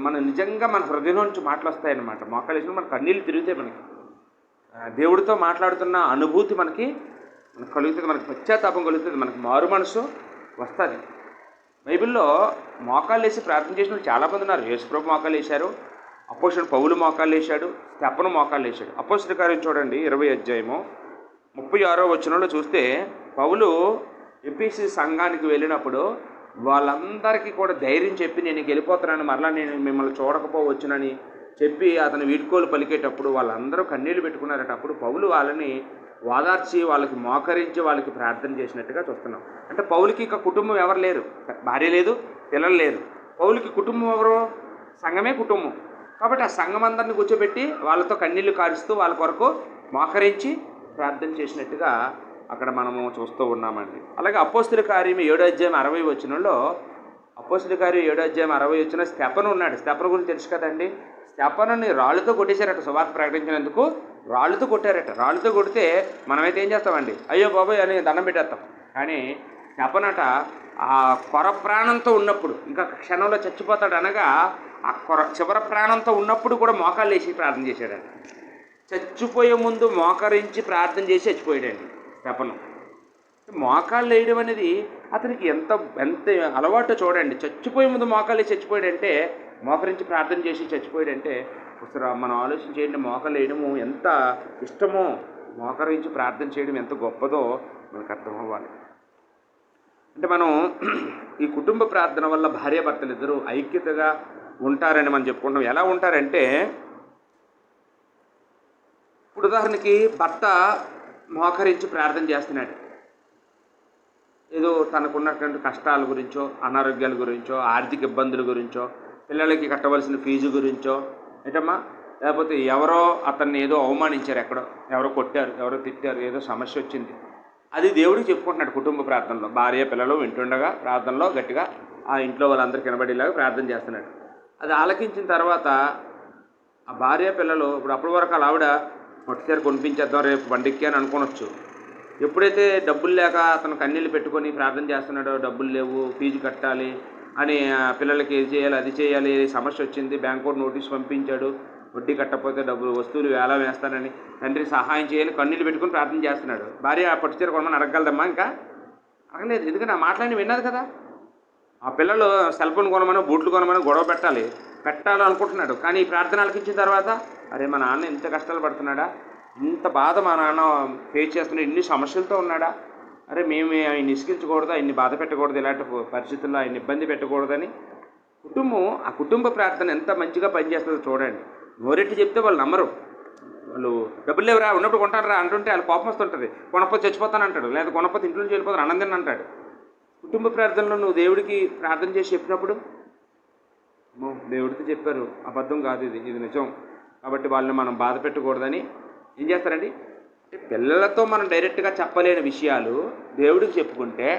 మన నిజంగా మన హృదయం నుంచి మాటలు వస్తాయన్నమాట. మోకాళ్ళు వేసినప్పుడు మన కన్నీళ్ళు తిరుగుతాయి. మనకి దేవుడితో మాట్లాడుతున్న అనుభూతి మనకు కలుగుతుంది. మనకు పశ్చాత్తాపం కలుగుతుంది. మనకు మారు మనసు వస్తుంది. బైబిల్లో మోకాళ్ళు వేసి ప్రార్థన చేసిన వాళ్ళు చాలామంది ఉన్నారు. యేసుప్రభు మోకాళ్ళు వేశారు, అపోస్తలుడు పౌలు మోకాళ్ళు వేశాడు, స్టెఫను మోకాళ్ళు వేశాడు. అపోస్తలుల కార్యం చూడండి 20 అధ్యాయము 36వ వచనంలో చూస్తే పౌలు ఎఫెసీ సంఘానికి వెళ్ళినప్పుడు వాళ్ళందరికీ కూడా ధైర్యం చెప్పి నేను వెళ్ళిపోతున్నాను, మరలా నేను మిమ్మల్ని చూడకపోవచ్చునని చెప్పి అతను వీడ్కోలు పలికేటప్పుడు వాళ్ళందరూ కన్నీళ్లు పెట్టుకున్నారట. అప్పుడు పౌలు వాళ్ళని ఓదార్చి వాళ్ళకి మోకరించి వాళ్ళకి ప్రార్థన చేసినట్టుగా చూస్తున్నాం. అంటే పౌలుకి ఇక కుటుంబం ఎవరు లేరు, భార్య లేదు, పిల్లలు లేరు. పౌలుకి కుటుంబం ఎవరు? సంఘమే కుటుంబం. కాబట్టి ఆ సంఘం అందరిని కూర్చోబెట్టి వాళ్ళతో కన్నీళ్లు కారుస్తూ వాళ్ళ కొరకు మోకరించి ప్రార్థన చేసినట్టుగా అక్కడ మనము చూస్తూ ఉన్నామండి. అలాగే అపోస్తుల కార్యం 7వ అధ్యాయం 60వ వచనంలో, అపోస్తుల కార్యం 7వ అధ్యాయం 60వ వచనంలో స్తెఫను ఉన్నాడు. స్తెఫను గురించి తెలుసు కదండి. స్తెఫనుని రాళ్ళతో కొట్టేశారట. సువార్త ప్రకటించినందుకు రాళ్ళతో కొట్టారట. రాళ్ళతో కొడితే మనమైతే ఏం చేస్తామండి? అయ్యో బాబోయ్ అని దండం పెట్టేస్తాం. కానీ స్తెఫనట ఆ కొర ప్రాణంతో ఉన్నప్పుడు, ఇంకా క్షణంలో చచ్చిపోతాడు అనగా ఆ చివరి ప్రాణంతో ఉన్నప్పుడు కూడా మోకాళ్ళు వేసి ప్రార్థన చేశాడండి. చచ్చిపోయే ముందు మోకరించి ప్రార్థన చేసి చచ్చిపోయాడండి స్తెఫను. మోకాళ్ళు వేయడం అనేది అతనికి ఎంత అలవాటు చూడండి. చచ్చిపోయే ముందు మోకాళ్ళు వేసి చచ్చిపోయాడంటే, మోకరించి ప్రార్థన చేసి చచ్చిపోయాడంటే మనం ఆలోచించేయండి. మోకాళ్ళు వేయడము ఎంత ఇష్టమో, మోకరించి ప్రార్థన చేయడం ఎంత గొప్పదో మనకు అర్థం అవ్వాలి. అంటే మనం ఈ కుటుంబ ప్రార్థన వల్ల భార్యాభర్తలు ఇద్దరు ఐక్యతగా ఉంటారని మనం చెప్పుకుంటాం. ఎలా ఉంటారంటే, ఇప్పుడు ఉదాహరణకి భర్త మోకరించి ప్రార్థన చేస్తున్నాడు. ఏదో తనకున్నటువంటి కష్టాల గురించో, అనారోగ్యాల గురించో, ఆర్థిక ఇబ్బందుల గురించో, పిల్లలకి కట్టవలసిన ఫీజు గురించో ఏంటమ్మా, లేకపోతే ఎవరో అతన్ని ఏదో అవమానించారు, ఎక్కడో ఎవరో కొట్టారు, ఎవరో తిట్టారు, ఏదో సమస్య వచ్చింది, అది దేవుడికి చెప్పుకుంటున్నాడు కుటుంబ ప్రార్థనలో. భార్య పిల్లలు వింటుండగా ప్రార్థనలో గట్టిగా ఆ ఇంట్లో వాళ్ళందరికీ వినబడేలాగా ప్రార్థన చేస్తున్నాడు. అది ఆలకించిన తర్వాత ఆ భార్య పిల్లలు ఇప్పుడు అప్పటి వరకు అలా ఆవిడ మొట్టసారి కొనిపించేద్దాం రేపు బండికి అని అనుకోనొచ్చు. ఎప్పుడైతే డబ్బులు లేక అతను కన్నీళ్ళు పెట్టుకొని ప్రార్థన చేస్తున్నాడో, డబ్బులు లేవు, ఫీజు కట్టాలి అని, పిల్లలకి ఇది చేయాలి, అది చేయాలి, సమస్య వచ్చింది, బ్యాంకు నోటీస్ పంపించాడు, వడ్డీ కట్టకపోతే డబ్బులు వస్తువులు వేలం వేస్తానని తండ్రి సహాయం చేయాలి, కన్నీళ్ళు పెట్టుకుని ప్రార్థన చేస్తున్నాడు. భార్య పట్టుచీర కొనమని అడగగలదమ్మా? ఇంకా అడగలేదు. ఎందుకంటే ఆ మాటలని విన్నది కదా. ఆ పిల్లలు సెల్ ఫోన్ కొనమని, బూట్లు కొనమని గొడవ పెట్టాలనుకుంటున్నాడు. కానీ ఈ ప్రార్థన ఆలకించిన తర్వాత, అరే మా నాన్న ఇంత కష్టాలు పడుతున్నాడా, ఇంత బాధ మా నాన్న ఫేస్ చేస్తున్నాడు, ఇన్ని సమస్యలతో ఉన్నాడా, అరే మేము ఆయన ఇసుకించకూడదు, ఆయన్ని బాధ పెట్టకూడదు, ఇలాంటి పరిస్థితుల్లో ఆయన ఇబ్బంది పెట్టకూడదని ఆ కుటుంబ ప్రార్థన ఎంత మంచిగా పనిచేస్తుందో చూడండి. నోరెట్టి చెప్తే వాళ్ళు నమ్మరు. వాళ్ళు డబ్బులు లేవురా, ఉన్నప్పుడు కొంటారా అంటుంటే వాళ్ళు కోపం వస్తుంటుంది. కొనకపోతే చచ్చిపోతాను అంటాడు, లేదా కొనకపోతే ఇంట్లో నుంచి వెళ్ళిపోతాను అనందని అంటాడు. కుటుంబ ప్రార్థనలో నువ్వు దేవుడికి ప్రార్థన చేసి చెప్పినప్పుడు, దేవుడితో చెప్పారు, అబద్ధం కాదు, ఇది నిజం, కాబట్టి వాళ్ళని మనం బాధ పెట్టకూడదని ఏం చేస్తారండి అంటే, పిల్లలతో మనం డైరెక్ట్గా చెప్పలేని విషయాలు దేవుడికి చెప్పుకుంటే,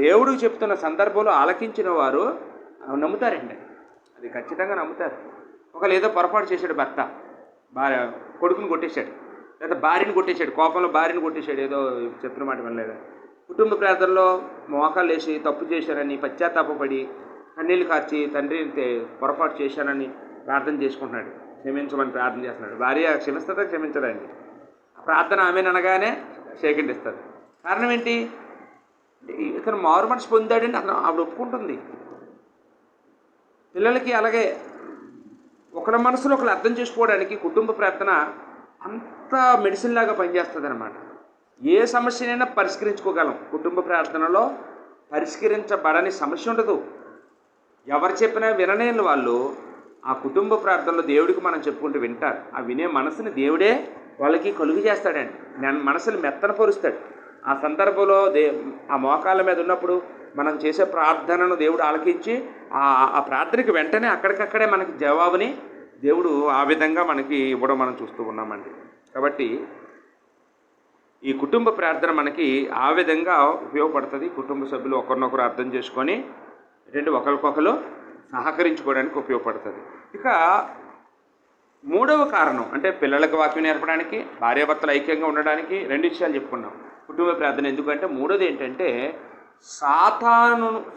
దేవుడికి చెప్తున్న సందర్భంలో ఆలకించిన వారు నమ్ముతారండి. అది ఖచ్చితంగా నమ్ముతారు. ఒకవేళ ఏదో పొరపాటు చేశాడు భర్త, కొడుకుని కొట్టేశాడు, లేదా భార్యని కొట్టేశాడు, కోపంలో భార్యని కొట్టేశాడు, ఏదో చెప్పిన మాట వినలేదు. కుటుంబ ప్రార్థనలో మోకాళ్ళు వేసి తప్పు చేశారని పశ్చాత్తాపడి కన్నీళ్ళు కార్చి తండ్రి పొరపాటు చేశానని ప్రార్థన చేసుకుంటున్నాడు, క్షమించమని ప్రార్థన చేస్తున్నాడు. భార్య క్షమిస్తుందా? క్షమించదండి. ప్రార్థన ఆమెను అనగానే షేకండ్ ఇస్తుంది. కారణం ఏంటి? ఇతను మారు మనసు పొందాడని అతను ఆవిడ ఒప్పుకుంటుంది. పిల్లలకి అలాగే ఒకరి మనసులో ఒకరు అర్థం చేసుకోవడానికి కుటుంబ ప్రార్థన అంత మెడిసిన్ లాగా పనిచేస్తుంది అనమాట. ఏ సమస్యనైనా పరిష్కరించుకోగలం. కుటుంబ ప్రార్థనలో పరిష్కరించబడని సమస్య ఉండదు. ఎవరు చెప్పినా వినలేని వాళ్ళు ఆ కుటుంబ ప్రార్థనలో దేవుడికి మనం చెప్పుకుంటూ వింటారు. ఆ వినే మనసుని దేవుడే వాళ్ళకి కలుగు చేస్తాడండి. మనసుని మెత్తనపరుస్తాడు. ఆ సందర్భంలో ఆ మోకాళ్ళ మీద ఉన్నప్పుడు మనం చేసే ప్రార్థనను దేవుడు ఆలకించి ఆ ప్రార్థనకి వెంటనే అక్కడికక్కడే మనకి జవాబుని దేవుడు ఆ విధంగా మనకి ఇవ్వడం మనం చూస్తూ ఉన్నామండి. కాబట్టి ఈ కుటుంబ ప్రార్థన మనకి ఆ విధంగా ఉపయోగపడుతుంది. కుటుంబ సభ్యులు ఒకరినొకరు అర్థం చేసుకొని ఒకరికొకరు సహకరించుకోవడానికి ఉపయోగపడుతుంది. ఇక మూడవ కారణం అంటే పిల్లలకు వాక్యం నేర్పడానికి, భార్యాభర్తలు ఐక్యంగా ఉండడానికి 2 విషయాలు చెప్పుకున్నాం. కుటుంబ ప్రార్థన ఎందుకంటే మూడోది ఏంటంటే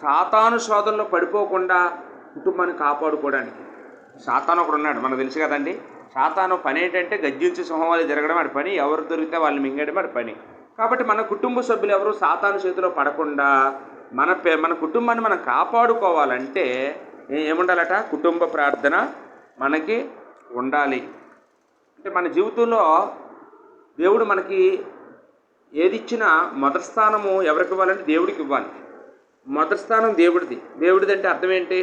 సాతాను శోధనలో పడిపోకుండా కుటుంబాన్ని కాపాడుకోవడానికి. సాతాను ఒకడు ఉన్నాడు, మనకు తెలుసు కదండి. సాతాను పని ఏంటంటే గర్జించి సింహాలు జరగడం వాడి పని, ఎవరు దొరికితే వాళ్ళని మింగడం వాడి పని. కాబట్టి మన కుటుంబ సభ్యులు ఎవరు సాతాను చేతిలో పడకుండా మన కుటుంబాన్ని మనం కాపాడుకోవాలంటే ఏముండాలట? కుటుంబ ప్రార్థన మనకి ఉండాలి. అంటే మన జీవితంలో దేవుడు మనకి ఏది ఇచ్చినా మొదటి స్థానము ఎవరికి ఇవ్వాలంటే దేవుడికి ఇవ్వాలి. మొదటి స్థానం దేవుడిది. దేవుడిది అంటే అర్థం ఏంటి?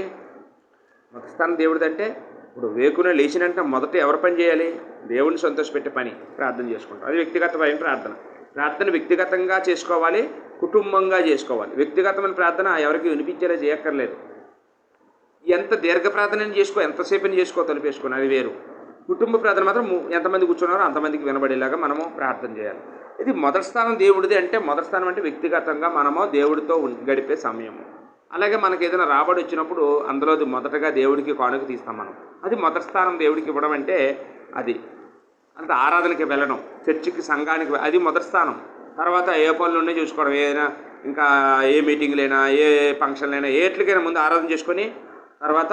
మొదటి స్థానం దేవుడిది అంటే ఇప్పుడు వేకునే లేచినంటే మొదట ఎవరి పని చేయాలి? దేవుడిని సంతోషపెట్టే పని, ప్రార్థన చేసుకుంటాం. అది వ్యక్తిగతమైన ప్రార్థన. ప్రార్థన వ్యక్తిగతంగా చేసుకోవాలి, కుటుంబంగా చేసుకోవాలి. వ్యక్తిగతమైన ప్రార్థన ఎవరికి వినిపించేలా చేయక్కర్లేదు. ఎంత దీర్ఘ ప్రార్థన చేసుకో, ఎంతసేపు చేసుకో, తలుపేసుకోండి, అది వేరు. కుటుంబ ప్రార్థన మాత్రం ఎంతమంది కూర్చున్నారో అంతమందికి వినబడేలాగా మనము ప్రార్థన చేయాలి. ఇది మొదటి స్థానం దేవుడిది. అంటే మొదటి స్థానం అంటే వ్యక్తిగతంగా మనము దేవుడితో గడిపే సమయము. అలాగే మనకి ఏదైనా రాబడి వచ్చినప్పుడు అందులో మొదటగా దేవుడికి కానుక తీస్తాం మనం. అది మొదటి స్థానం దేవుడికి ఇవ్వడం అంటే అది. అంటే ఆరాధనకి వెళ్ళడం, చర్చికి, సంఘానికి, అది మొదటి స్థానం. తర్వాత ఏ పనులున్నా చూసుకోవడం, ఏదైనా ఇంకా ఏ మీటింగ్లైనా, ఏ ఫంక్షన్లైనా, ఏట్లకైనా ముందు ఆరాధన చేసుకొని తర్వాత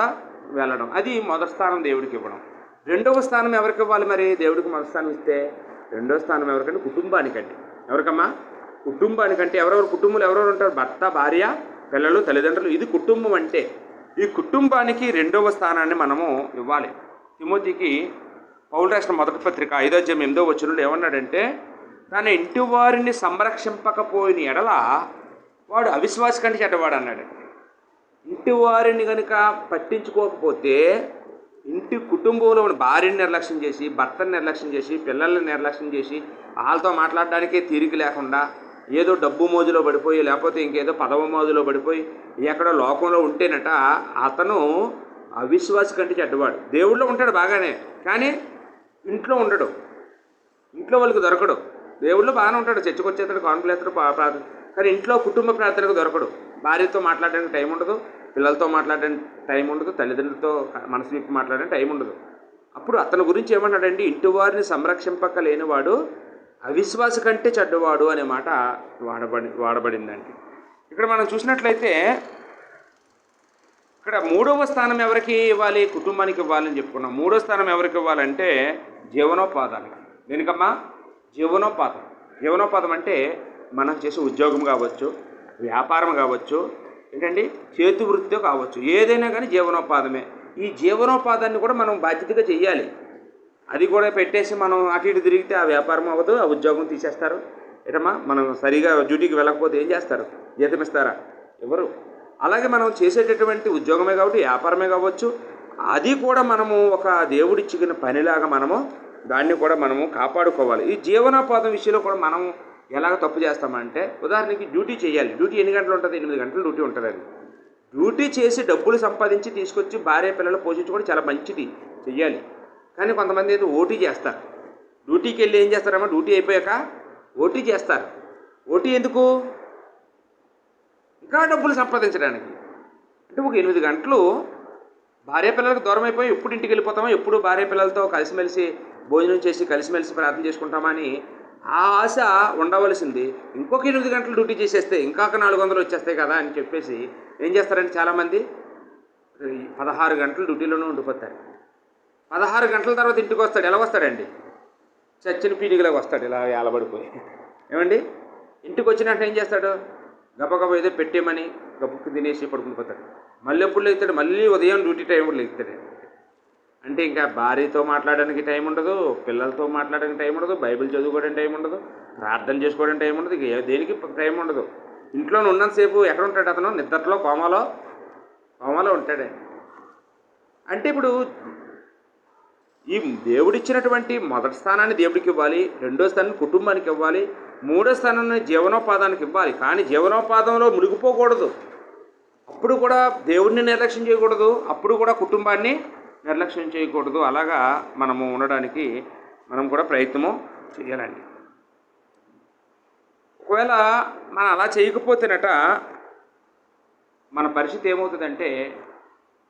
వెళ్ళడం, అది మొదటి స్థానం దేవుడికి ఇవ్వడం. రెండవ స్థానం ఎవరికి ఇవ్వాలి మరి? దేవుడికి మొదటి స్థానం ఇస్తే రెండవ స్థానం ఎవరికంటే కుటుంబానికండి. ఎవరికమ్మా? కుటుంబానికంటే ఎవరెవరు కుటుంబంలో ఎవరెవరు ఉంటారు? భర్త, భార్య, పిల్లలు, తల్లిదండ్రులు. ఇది కుటుంబం అంటే. ఈ కుటుంబానికి రెండవ స్థానాన్ని మనము ఇవ్వాలి. తిమోతికి పౌలు రాసిన మొదటి పత్రిక 5:8 ఏమన్నాడంటే, తన ఇంటి వారిని సంరక్షింపకపోయిన ఎడల వాడు అవిశ్వాసి కంటే చెడ్డవాడు అన్నాడు. ఇంటి వారిని కనుక పట్టించుకోకపోతే, ఇంటి కుటుంబంలో ఉన్న భార్యని నిర్లక్ష్యం చేసి, భర్తని నిర్లక్ష్యం చేసి, పిల్లల్ని నిర్లక్ష్యం చేసి, వాళ్ళతో మాట్లాడడానికే తీరిక లేకుండా ఏదో డబ్బు మోజులో పడిపోయి, లేకపోతే ఇంకేదో పదవ మోజులో పడిపోయి ఎక్కడో లోకంలో ఉంటేనట అతను అవిశ్వాసి కంటే చెడ్డవాడు. దేవుళ్ళో ఉంటాడు బాగానే, కానీ ఇంట్లో ఉండడు, ఇంట్లో వాళ్ళకి దొరకడు. దేవుళ్ళు బాగానే ఉంటాడు, చర్చకు వచ్చేస్తాడు, కానుకలు వేస్తాడు, ప్రార్థన, కానీ ఇంట్లో కుటుంబ ప్రార్థనకు దొరకడు. భార్యతో మాట్లాడడానికి టైం ఉండదు, పిల్లలతో మాట్లాడడానికి టైం ఉండదు, తల్లిదండ్రులతో మనసు విప్పి మాట్లాడడానికి టైం ఉండదు. అప్పుడు అతని గురించి ఏమన్నాడంటే, ఇంటి వారిని సంరక్షింపక లేనివాడు అవిశ్వాసి కంటే చెడ్డవాడు అనే మాట వాడబడిందండి. ఇక్కడ మనం చూసినట్లయితే ఇక్కడ మూడవ స్థానం ఎవరికి ఇవ్వాలి? కుటుంబానికి ఇవ్వాలని చెప్పుకున్నాం. మూడో స్థానం ఎవరికి ఇవ్వాలంటే జీవనోపాధానికి. దేనికమ్మా? జీవనోపాధం. జీవనోపాధం అంటే మనం చేసే ఉద్యోగం కావచ్చు, వ్యాపారం కావచ్చు, ఏంటండి చేతి వృత్తి కావచ్చు, ఏదైనా కానీ జీవనోపాధమే. ఈ జీవనోపాధాన్ని కూడా మనం బాధ్యతగా చెయ్యాలి. అది కూడా పెట్టేసి మనం అటు ఇటు తిరిగితే ఆ వ్యాపారం అవ్వదు, ఆ ఉద్యోగం తీసేస్తారు. ఏటమ్మా, మనం సరిగా డ్యూటీకి వెళ్ళకపోతే ఏం చేస్తారు? జీతం ఇస్తారా? ఎవరు? అలాగే మనం చేసేటటువంటి ఉద్యోగమే కాబట్టి, వ్యాపారమే కావచ్చు, అది కూడా మనము ఒక దేవుడిచ్చిన పనిలాగా మనము దాన్ని కూడా మనము కాపాడుకోవాలి. ఈ జీవనోపాధం విషయంలో కూడా మనం ఎలాగ తప్పు చేస్తామంటే, ఉదాహరణకి డ్యూటీ చేయాలి. డ్యూటీ ఎన్ని గంటలు ఉంటుంది? 8 గంటలు డ్యూటీ ఉంటుందండి. డ్యూటీ చేసి డబ్బులు సంపాదించి తీసుకొచ్చి భార్య పిల్లలు పోషించుకోవడం చాలా మంచిది, చెయ్యాలి. కానీ కొంతమంది ఏదో ఓటీ చేస్తారు. డ్యూటీకి వెళ్ళి ఏం చేస్తారమ్మా? డ్యూటీ అయిపోయాక ఓటీ చేస్తారు. ఓటీ ఎందుకు? ఇంకా డబ్బులు సంపాదించడానికి. అంటే ఒక 8 గంటలు భార్య పిల్లలకు దూరం అయిపోయి ఎప్పుడు ఇంటికి వెళ్ళిపోతామో, ఎప్పుడు భార్య పిల్లలతో కలిసిమెలిసి భోజనం చేసి కలిసిమెలిసి ప్రార్థన చేసుకుంటామా అని ఆ ఆశ ఉండవలసింది. ఇంకొక 8 గంటలు డ్యూటీ చేసేస్తే ఇంకా 400 వచ్చేస్తాయి కదా అని చెప్పేసి ఏం చేస్తారంటే చాలామంది 16 గంటలు డ్యూటీలోనే ఉండిపోతారు. 16 గంటల తర్వాత ఇంటికి వస్తాడు. ఎలా వస్తాడండి? చచ్చిన పీడిగలాగా వస్తాడు, ఇలా ఏలబడిపోయి. ఏమండి, ఇంటికి వచ్చినట్టు ఏం చేస్తాడు? గబగబ ఏదో పెట్టేమని గబుక్కు తినేసి పడుకుని పోతాడు. మళ్ళీ ఎప్పుడు లేస్తాడు? మళ్ళీ ఉదయం డ్యూటీ టైం కూడా లేస్తాడు. అంటే ఇంకా భార్యతో మాట్లాడడానికి టైం ఉండదు, పిల్లలతో మాట్లాడడానికి టైం ఉండదు, బైబిల్ చదువుకోవడానికి టైం ఉండదు, ప్రార్థన చేసుకోవడానికి టైం ఉండదు, దేనికి టైం ఉండదు. ఇంట్లో ఉన్నంతసేపు ఎక్కడ ఉంటాడు అతను? నిద్రలో, కోమాలో ఉంటాడే. అంటే ఇప్పుడు ఈ దేవుడిచ్చినటువంటి మొదటి స్థానాన్ని దేవుడికి ఇవ్వాలి, రెండో స్థానాన్ని కుటుంబానికి ఇవ్వాలి, మూడో స్థానాన్ని జీవనోపాధానికి ఇవ్వాలి. కానీ జీవనోపాధంలో మునిగిపోకూడదు. అప్పుడు కూడా దేవుడిని నిర్లక్ష్యం చేయకూడదు, అప్పుడు కూడా కుటుంబాన్ని నిర్లక్ష్యం చేయకూడదు. అలాగా మనము ఉండడానికి మనం కూడా ప్రయత్నము చేయాలండి. ఒకవేళ మనం అలా చేయకపోతేనట మన పరిస్థితి ఏమవుతుందంటే,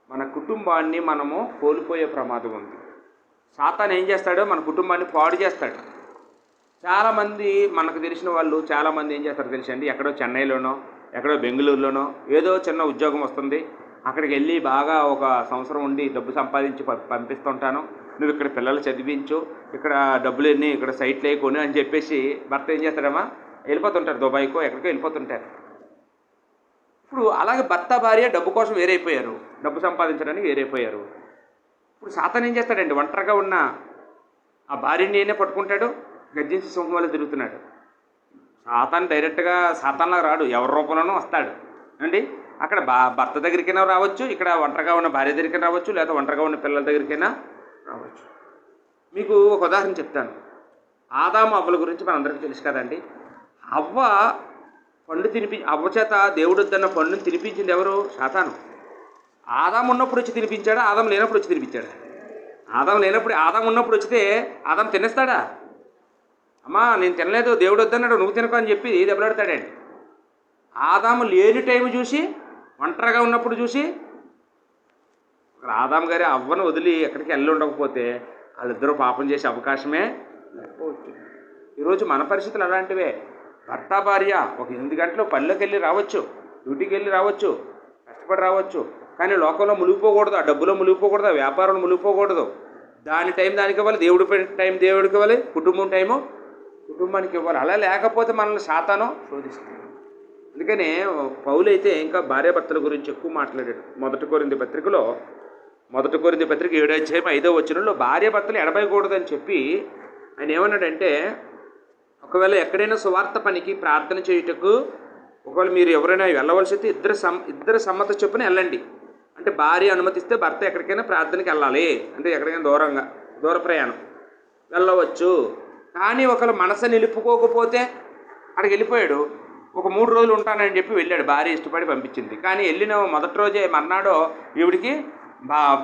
మన కుటుంబాన్ని మనము కోల్పోయే ప్రమాదం ఉంది. సాతాను ఏం చేస్తాడో మన కుటుంబాన్ని పాడు చేస్తాడు. చాలామంది మనకు తెలిసిన వాళ్ళు చాలామంది ఏం చేస్తారో తెలుసండి, ఎక్కడో చెన్నైలోనో ఎక్కడో బెంగళూరులోనో ఏదో చిన్న ఉద్యోగం వస్తుంది, అక్కడికి వెళ్ళి బాగా ఒక సంవత్సరం ఉండి డబ్బు సంపాదించి పంపిస్తుంటాను, నువ్వు ఇక్కడ పిల్లలు చదివించు, ఇక్కడ డబ్బులు ఎన్ని, ఇక్కడ సైట్లు వేయకొని అని చెప్పేసి భర్త ఏం చేస్తాడమ్మా? వెళ్ళిపోతుంటారు, దుబాయ్కో ఎక్కడికో వెళ్ళిపోతుంటారు. ఇప్పుడు అలాగే భర్త భార్య డబ్బు కోసం వేరైపోయారు, డబ్బు సంపాదించడానికి వేరైపోయారు. ఇప్పుడు సాతాను ఏం చేస్తాడండి? ఒంటరిగా ఉన్న ఆ భార్యని నేనే పట్టుకుంటాడు, గర్జించి సింహం వల్ల తిరుగుతున్నాడు. సాతాను డైరెక్ట్గా సాతాన్లా రాడు, ఎవరి రూపంలోనూ వస్తాడు అండి. అక్కడ భర్త దగ్గరికైనా రావచ్చు, ఇక్కడ ఒంటరిగా ఉన్న భార్య దగ్గరికైనా రావచ్చు, లేదా ఒంటరిగా ఉన్న పిల్లల దగ్గరికైనా రావచ్చు. మీకు ఒక ఉదాహరణ చెప్తాను. ఆదాము అవ్వల గురించి మనందరికీ తెలుసు కదండి. అవ్వ అవ్వ చేత దేవుడు వద్దన్న పండుని తినిపించింది ఎవరు? సాతాను. ఆదాము ఉన్నప్పుడు వచ్చి తినిపించాడా? ఆదాం లేనప్పుడు వచ్చి తినిపించాడా? ఆదాం ఉన్నప్పుడు వచ్చితే ఆదాం తినేస్తాడా? అమ్మా నేను తినలేదు, దేవుడు వద్దన్నాడు, నువ్వు తినకు అని చెప్పి దెబ్బలాడతాడండి. ఆదాము లేని టైం చూసి, ఒంటరిగా ఉన్నప్పుడు చూసి, ఆదాం గారి అవ్వను వదిలి ఎక్కడికి వెళ్ళి ఉండకపోతే వాళ్ళిద్దరూ పాపం చేసే అవకాశమే లేకపోవచ్చు. ఈరోజు మన పరిస్థితులు అలాంటివే. భర్త భార్య ఒక 8 గంటలు పనిలోకి వెళ్ళి రావచ్చు, డ్యూటీకి వెళ్ళి రావచ్చు, కష్టపడి రావచ్చు, కానీ లోకంలో మునిగిపోకూడదు, ఆ డబ్బులో మునిగిపోకూడదు, ఆ వ్యాపారంలో మునిగిపోకూడదు. దాని టైం దానికి ఇవ్వాలి, దేవుడి టైం దేవుడికి ఇవ్వాలి, కుటుంబం టైము కుటుంబానికి ఇవ్వాలి. అలా లేకపోతే మనల్ని సాతాను శోధిస్తుంది. అందుకనే పౌలు అయితే ఇంకా భార్యాభర్తల గురించి ఎక్కువ మాట్లాడాడు. మొదటి కొరింథీ పత్రిక 7:5 భార్యాభర్తలు ఎడబయకూడదని చెప్పి ఆయన ఏమన్నాడంటే, ఒకవేళ ఎక్కడైనా సువార్త పనికి ప్రార్థన చేయుటకు ఒకవేళ మీరు ఎవరైనా వెళ్ళవలసి అయితే ఇద్దరు సమ్మత చొప్పున వెళ్ళండి. అంటే భార్య అనుమతిస్తే భర్త ఎక్కడికైనా ప్రార్థనకి వెళ్ళాలి, అంటే ఎక్కడికైనా దూర ప్రయాణం వెళ్ళవచ్చు. కానీ ఒకవేళ మనసు నిలుపుకోకపోతే అక్కడికి వెళ్ళిపోయాడు, ఒక 3 రోజులు ఉంటానని చెప్పి వెళ్ళాడు, భార్య ఇష్టపడి పంపించింది. కానీ వెళ్ళిన మొదటి రోజే మర్నాడో ఈవిడికి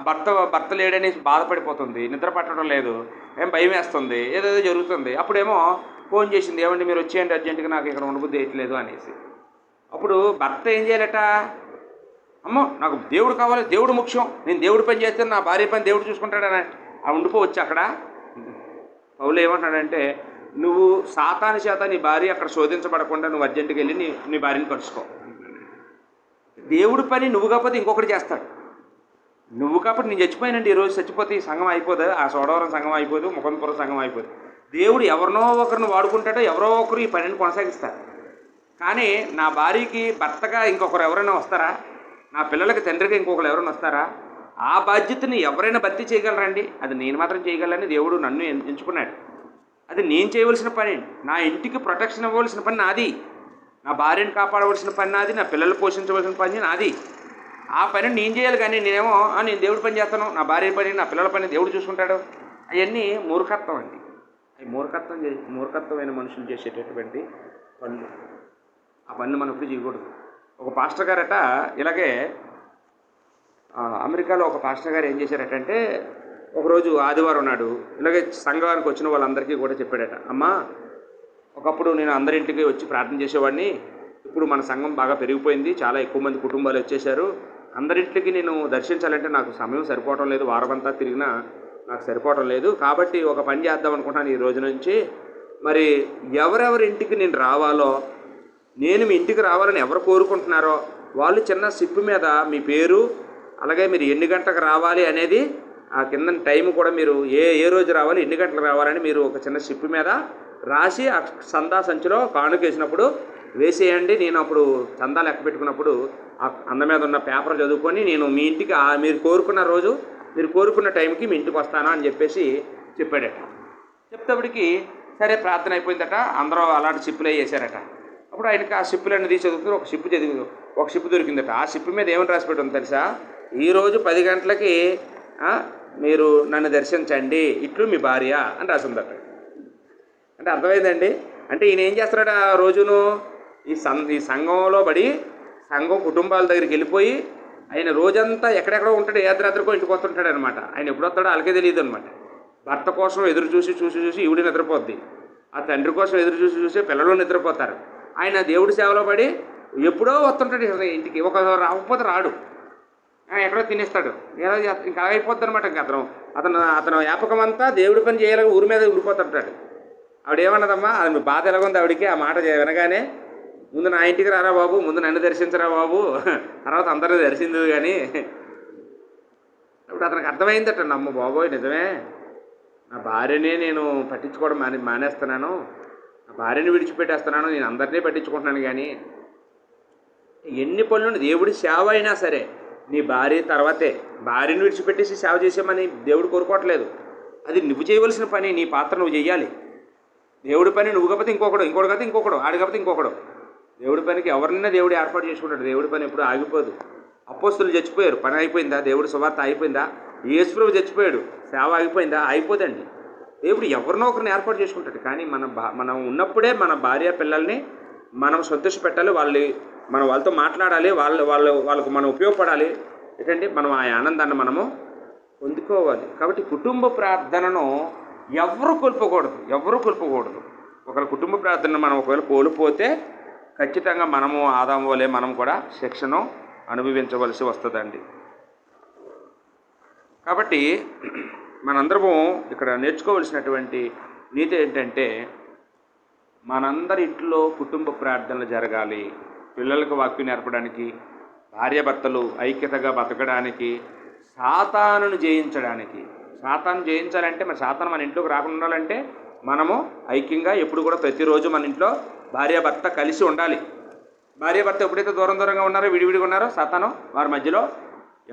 భర్త లేడని బాధపడిపోతుంది, నిద్ర పట్టడం లేదు, భయం వేస్తుంది, ఏదేదో జరుగుతుంది. అప్పుడేమో ఫోన్ చేసింది, ఏమండి మీరు వచ్చేయండి అర్జెంటుగా, నాకు ఇక్కడ ఉండబుద్ధి వేయట్లేదు అనేసి. అప్పుడు భర్త ఏం చేయాలట? అమ్మో నాకు దేవుడు కావాలి, దేవుడు ముఖ్యం, నేను దేవుడి పని చేస్తే నా భార్య పని దేవుడు చూసుకుంటాడని ఉండిపోవచ్చు అక్కడ. పౌలు ఏమంటాడంటే, నువ్వు సాతాను చేత నీ భార్య అక్కడ శోధించబడకుండా నువ్వు అర్జెంటుగా వెళ్ళి నీ భార్యని కలుసుకో. దేవుడి పని నువ్వు కాకపోతే ఇంకొకటి చేస్తాడు. నువ్వు కాబట్టి నేను చచ్చిపోయినండి, ఈరోజు చచ్చిపోతే ఈ సంఘం అయిపోదు, ఆ సోడవరం సంఘం అయిపోదు, ముఖంపురం సంఘం అయిపోదు. దేవుడు ఎవరినో ఒకరిని వాడుకుంటాడో ఎవరో ఒకరు ఈ పనిని కొనసాగిస్తారు. కానీ నా భార్యకి భర్తగా ఇంకొకరు ఎవరైనా వస్తారా? నా పిల్లలకి తండ్రిగా ఇంకొకరు ఎవరైనా వస్తారా? ఆ బాధ్యతని ఎవరైనా భర్తీ చేయగలరండి? అది నేను మాత్రం చేయగలని దేవుడు నన్ను ఎంచుకున్నాడు. అది నేను చేయవలసిన పని, నా ఇంటికి ప్రొటెక్షన్ ఇవ్వవలసిన పని నాది, నా భార్యను కాపాడవలసిన పని నాది, నా పిల్లలు పోషించవలసిన పని నాది. ఆ పని నేను చేయాలి. కానీ నేను దేవుడి పని చేస్తాను, నా భార్య పని నా పిల్లల పని దేవుడు చూసుకుంటాడు. అవన్నీ మూర్ఖత్వం అండి. అవి మూర్ఖత్వమైన మనుషులు చేసేటటువంటి పనులు. ఆ పనులు మనం ఎప్పుడు చేయకూడదు. ఒక పాస్టర్ గారట ఇలాగే అమెరికాలో ఒక పాస్టర్ గారు ఏం చేశారటంటే, ఒకరోజు ఆదివారం నాడు ఇలాగే సంఘానికి వచ్చిన వాళ్ళందరికీ కూడా చెప్పాడట, అమ్మా ఒకప్పుడు నేను అందరింటికి వచ్చి ప్రార్థన చేసేవాడిని, ఇప్పుడు మన సంఘం బాగా పెరిగిపోయింది, చాలా ఎక్కువ మంది కుటుంబాలు వచ్చేసారు, అందరింటికి నేను దర్శించాలంటే నాకు సమయం సరిపోవటం లేదు, వారమంతా తిరిగినా నాకు సరిపోవటం లేదు, కాబట్టి ఒక పని చేద్దాం అనుకుంటున్నాను ఈ రోజు నుంచి. మరి ఎవరెవరి ఇంటికి నేను రావాలో, నేను మీ ఇంటికి రావాలని ఎవరు కోరుకుంటున్నారో వాళ్ళు చిన్న సిప్పు మీద మీ పేరు, అలాగే మీరు ఎన్ని గంటలకు రావాలి అనేది, ఆ కింద టైం కూడా మీరు ఏ రోజు రావాలి, ఎన్ని గంటలకు రావాలని మీరు ఒక చిన్న సిప్పు మీద రాసి ఆ సందా సంచిలో కానుకేసినప్పుడు వేసేయండి. నేను అప్పుడు చందా లెక్క పెట్టుకున్నప్పుడు ఆ అంద మీద ఉన్న పేపర్ చదువుకొని నేను మీ ఇంటికి మీరు కోరుకున్న రోజు మీరు కోరుకున్న టైంకి మీ ఇంటికి వస్తాను అని చెప్పేసి చెప్పాడట. చెప్తేప్పటికి సరే ప్రార్థన అయిపోయిందట, అందరూ అలాంటి సిప్పులు వేసారట. అప్పుడు ఆయనకి ఆ సిప్పులన్నీ తీసి చదువుతుంది, ఒక సిప్పు దొరికిందట. ఆ సిప్పు మీద ఏమని రాసి పెట్టింది తెలుసా? ఈరోజు 10 గంటలకి మీరు నన్ను దర్శించండి, ఇట్లు మీ భార్య అని రాసిందట. అంటే అర్థమైందండి. అంటే ఈయన ఏం చేస్తున్నాడు? ఆ రోజును ఈ సంఘంలో పడి సంఘం కుటుంబాల దగ్గరికి వెళ్ళిపోయి ఆయన రోజంతా ఎక్కడెక్కడో ఉంటాడు, యాత్రాత్రికో ఇంటికి వస్తుంటాడు అనమాట. ఆయన ఎప్పుడు వస్తాడో వాళ్ళకే తెలియదు అనమాట. భర్త కోసం ఎదురు చూసి ఈవిడ నిద్రపోద్ది, ఆ తండ్రి కోసం ఎదురు చూసి పిల్లలు నిద్రపోతారు. ఆయన దేవుడి సేవలో పడి ఎప్పుడో వస్తుంటాడు ఇంటికి, ఒక రాకపోతే రాడు, ఎక్కడో తినేస్తాడు, ఎలా ఇంకా అయిపోద్ది అనమాట. ఇంకా అతను వ్యాపకం అంతా దేవుడి పని చేయాలని ఊరి మీద ఉండిపోతుంటాడు. ఆవిడేమన్నదమ్మా, అది బాధ ఎలాగుంది ఆవిడికి, ఆ మాట వినగానే, ముందు నా ఇంటికి రారా బాబు, ముందు నన్ను దర్శించరా బాబు, తర్వాత అందరినీ దర్శించదు. కానీ ఇప్పుడు అతనికి అర్థమైందట, నమ్మ బాబోయ్ నిజమే, నా భార్యనే నేను పట్టించుకోవడం మానేస్తున్నాను, నా భార్యని విడిచిపెట్టేస్తున్నాను, నేను అందరినీ పట్టించుకుంటున్నాను. కానీ ఎన్ని పనులు దేవుడి సేవ అయినా సరే నీ భార్య తర్వాతే, భార్యను విడిచిపెట్టేసి సేవ చేసామని దేవుడు కోరుకోవట్లేదు. అది నువ్వు చేయవలసిన పని, నీ పాత్ర నువ్వు చెయ్యాలి. దేవుడి పని నువ్వు కాకపోతే ఇంకొకడు, ఇంకోటి కాకపోతే ఇంకొకడు, ఆడి కాకపోతే ఇంకొకడు. దేవుడి పనికి ఎవరినైనా దేవుడు ఏర్పాటు చేసుకుంటాడు. దేవుడి పని ఎప్పుడు ఆగిపోదు. అపోస్తులు చచ్చిపోయారు, పని అయిపోయిందా? దేవుడి సువార్త అయిపోయిందా? యేసుప్రభు చచ్చిపోయాడు, సేవ ఆగిపోయిందా? అయిపోదండి. దేవుడు ఎవరినో ఒకరిని ఏర్పాటు చేసుకుంటాడు. కానీ మనం ఉన్నప్పుడే మన భార్య పిల్లల్ని మనం సంతోష పెట్టాలి, మనం వాళ్ళతో మాట్లాడాలి, వాళ్ళకు మనం ఉపయోగపడాలి. ఏంటంటే మనం ఆ ఆనందాన్ని మనము పొందుకోవాలి. కాబట్టి కుటుంబ ప్రార్థనను ఎవరు కోల్పోకూడదు. ఒకరి కుటుంబ ప్రార్థనను మనం ఒకవేళ కోల్పోతే ఖచ్చితంగా మనము ఆదాము వలె మనం కూడా శిక్షను అనుభవించవలసి వస్తుందండి. కాబట్టి మనందరము ఇక్కడ నేర్చుకోవలసినటువంటి నీతి ఏంటంటే, మనందరి ఇంట్లో కుటుంబ ప్రార్థనలు జరగాలి. పిల్లలకు వాక్యం నేర్పడానికి, భార్యాభర్తలు ఐక్యతగా బతకడానికి, సాతానును జయించడానికి. సాతాను జయించాలంటే మరి సాతాను మన ఇంట్లోకి రాకుండా ఉండాలంటే మనము ఐక్యంగా ఎప్పుడు కూడా ప్రతిరోజు మన ఇంట్లో భార్యాభర్త కలిసి ఉండాలి. భార్యాభర్త ఎప్పుడైతే దూరంగా ఉన్నారో, విడివిడిగా ఉన్నారో, సాతాను వారి మధ్యలో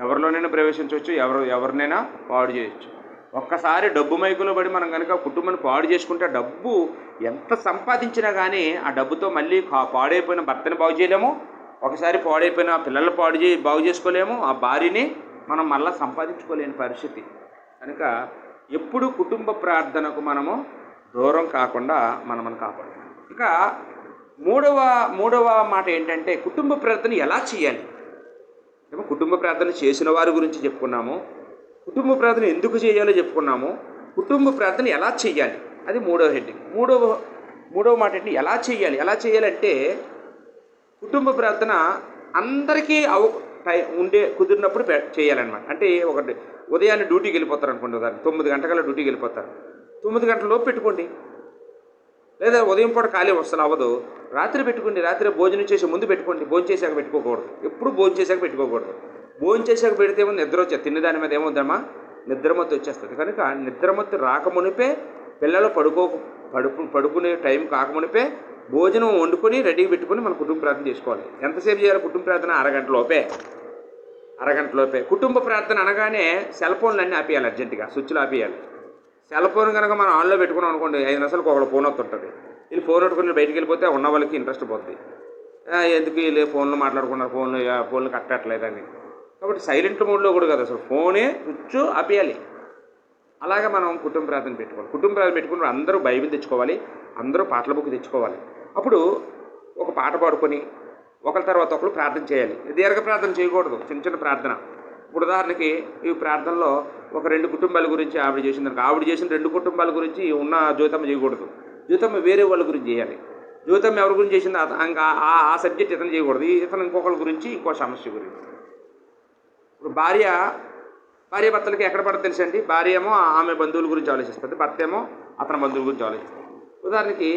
ఎవరిలోనైనా ప్రవేశించవచ్చు, ఎవరినైనా పాడు చేయొచ్చు. ఒక్కసారి డబ్బు మైకులో పడి మనం కనుక కుటుంబాన్ని పాడు చేసుకుంటే డబ్బు ఎంత సంపాదించినా కానీ ఆ డబ్బుతో మళ్ళీ పాడైపోయిన భర్తని బాగు చేయలేము, ఒకసారి పాడైపోయిన పిల్లలు బాగు చేసుకోలేము, ఆ భార్యని మనం మళ్ళీ సంపాదించుకోలేని పరిస్థితి. కనుక ఎప్పుడు కుటుంబ ప్రార్థనకు మనము దూరం కాకుండా మనం కాపాడాలి. ఇక మూడవ మాట ఏంటంటే, కుటుంబ ప్రార్థన ఎలా చేయాలి? కుటుంబ ప్రార్థన చేసిన వారి గురించి చెప్పుకున్నాము, కుటుంబ ప్రార్థన ఎందుకు చేయాలో చెప్పుకున్నాము, కుటుంబ ప్రార్థన ఎలా చేయాలి అది మూడవ హెడ్డింగ్. మూడవ మాట ఏంటి, ఎలా చేయాలంటే కుటుంబ ప్రార్థన అందరికీ కుదిరినప్పుడు చేయాలన్నమాట. అంటే ఒకటి ఉదయాన్నే డ్యూటీకి వెళ్ళిపోతారు అనుకోండి, ఉదయం 9 గంటల డ్యూటీకి వెళ్ళిపోతారు, 9 గంటలలోపు పెట్టుకోండి. లేదా ఉదయం పూట ఖాళీ వస్తుంది అవ్వదు, రాత్రి పెట్టుకోండి. రాత్రి భోజనం చేసే ముందు పెట్టుకోండి, భోజనం చేశాక పెట్టుకోకూడదు. ఎప్పుడు భోజనం చేశాక పెట్టుకోకూడదు. భోజనం చేశాక పెడితే ఏమో నిద్ర వచ్చేది, తిన్నదాని మీద ఏమవుద్దమ్మా నిద్రమత్తు వచ్చేస్తుంది. కనుక నిద్రమత్తు రాకమునిపే, పిల్లలు పడుకునే టైం కాకమునిపే భోజనం వండుకొని రెడీగా పెట్టుకొని మన కుటుంబ ప్రార్థన చేసుకోవాలి. ఎంతసేపు చేయాలి కుటుంబ ప్రార్థన? అరగంటలోపే. కుటుంబ ప్రార్థన అనగానే సెల్ ఫోన్లు అన్నీ ఆపేయాలి, అర్జెంటుగా స్విచ్లు ఆపేయాలి. సెల్ ఫోన్ కనుక మనం ఆన్లో పెట్టుకున్నాం అనుకోండి, 5 నిమిషాలకు ఒకళ్ళు ఫోన్ వస్తుంటుంది. వీళ్ళు ఫోన్ పెట్టుకుని బయటికి వెళ్ళిపోతే ఉన్న వాళ్ళకి ఇంట్రెస్ట్ పోతుంది. ఎందుకు వీళ్ళు ఫోన్లో మాట్లాడుకున్నారు, ఫోన్లు కట్టట్లేదని. కాబట్టి సైలెంట్ మోడ్లో కూడా కదా, అసలు ఫోనే స్విచ్ ఆపేయాలి. అలాగే మనం కుటుంబ ప్రార్థన పెట్టుకోవాలి. కుటుంబ ప్రార్థన పెట్టుకున్నప్పుడు అందరూ బైబిల్ తెచ్చుకోవాలి, అందరూ పాటల బుక్ తెచ్చుకోవాలి. అప్పుడు ఒక పాట పాడుకొని ఒకరి తర్వాత ఒకరు ప్రార్థన చేయాలి. దీర్ఘ ప్రార్థన చేయకూడదు, చిన్న ప్రార్థన. ఇప్పుడు ఉదాహరణకి ఈ ప్రార్థనలో ఒక 2 కుటుంబాల గురించి ఆవిడ చేసిన 2 కుటుంబాల గురించి ఉన్న జ్యోతమ్మ చేయకూడదు. జ్యోతమ్మ వేరే వాళ్ళ గురించి చేయాలి. జ్యోతమ్మ ఎవరి గురించి చేసింది ఇంకా ఆ సబ్జెక్ట్ ఇతను చేయకూడదు, ఇతను ఇంకొకరి గురించి, ఇంకో సమస్య గురించి. ఇప్పుడు భార్యాభర్తలకి ఎక్కడ పడదు తెలుసండి. భార్య ఏమో ఆమె బంధువుల గురించి ఆలోచిస్తుంది, భర్త ఏమో అతని బంధువుల గురించి ఆలోచిస్తుంది. ఉదాహరణకి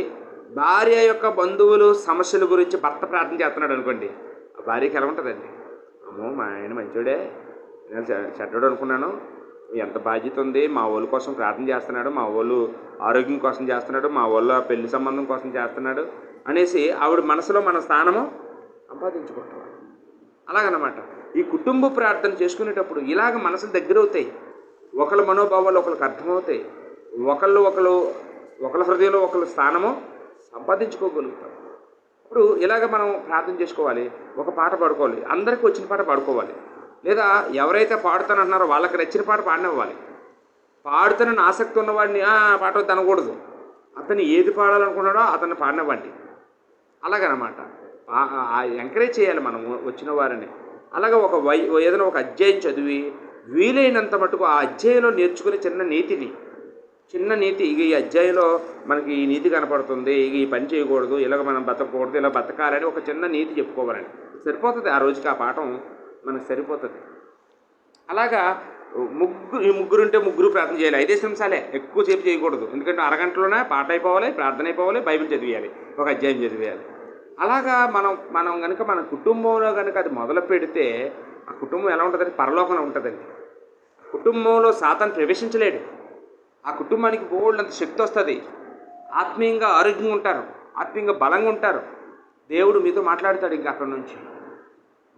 భార్య యొక్క బంధువులు సమస్యల గురించి భర్త ప్రార్థన చేస్తున్నాడు అనుకోండి, ఆ భార్యకి ఎలా ఉంటుందండి? అమ్మో మా ఆయన మంచోడే, నేను చెడ్డోడు అనుకున్నాను, ఎంత బాధ్యత ఉంది, మా వాళ్ళ కోసం ప్రార్థన చేస్తున్నాడు, మా వాళ్ళు ఆరోగ్యం కోసం చేస్తున్నాడు, మా వాళ్ళ పెళ్లి సంబంధం కోసం చేస్తున్నాడు అనేసి ఆవిడ మనసులో మన స్థానము సంపాదించుకుంటాం. అలాగనమాట ఈ కుటుంబ ప్రార్థన చేసుకునేటప్పుడు ఇలాగ మనసులు దగ్గర అవుతాయి, ఒకళ్ళ మనోభావాలు ఒకరికి అర్థమవుతాయి, ఒకళ్ళ హృదయంలో ఒకళ్ళ స్థానము సంపాదించుకోగలుగుతాం. ఇప్పుడు ఇలాగ మనం ప్రార్థన చేసుకోవాలి. ఒక పాట పాడుకోవాలి, అందరికీ వచ్చిన పాట పాడుకోవాలి. లేదా ఎవరైతే పాడుతానంటున్నారో వాళ్ళకి నచ్చిన పాట పాడినివ్వాలి. పాడుతానని ఆసక్తి ఉన్నవాడిని పాట వద్దు అనకూడదు, అతను ఏది పాడాలనుకున్నాడో అతన్ని పాడినవ్వండి. అలాగనమాట ఎంకరేజ్ చేయాలి మనం వచ్చిన వారిని. అలాగే ఏదైనా ఒక అధ్యాయం చదివి వీలైనంత మటుకు ఆ అధ్యాయంలో నేర్చుకునే చిన్న నీతి ఇక ఈ అధ్యాయంలో మనకి ఈ నీతి కనపడుతుంది, ఇక ఈ పని చేయకూడదు, ఇలాగ మనం బతకూడదు, ఇలా బతకాలని ఒక చిన్న నీతి చెప్పుకోవాలండి. సరిపోతుంది, ఆ రోజుకి ఆ పాఠం మనకు సరిపోతుంది. అలాగా ముగ్గురుంటే ముగ్గురు ప్రార్థన చేయాలి. 5 నిమిషాలే, ఎక్కువసేపు చేయకూడదు. ఎందుకంటే అరగంటలోనే పాట అయిపోవాలి, ప్రార్థన అయిపోవాలి, బైబిల్ చదివేయాలి, ఒక అధ్యాయం చదివేయాలి. అలాగా మనం కనుక మన కుటుంబంలో కనుక అది మొదలు పెడితే ఆ కుటుంబం ఎలా ఉంటుందంటే పరలోకంలో ఉంటుందండి. కుటుంబంలో సాతాను ప్రవేశించలేడు. ఆ కుటుంబానికి బోల్డంత శక్తి వస్తుంది, ఆత్మీయంగా ఆరోగ్యంగా ఉంటారు, ఆత్మీయంగా బలంగా ఉంటారు. దేవుడు మీతో మాట్లాడతాడు. ఇంకా అక్కడి నుంచి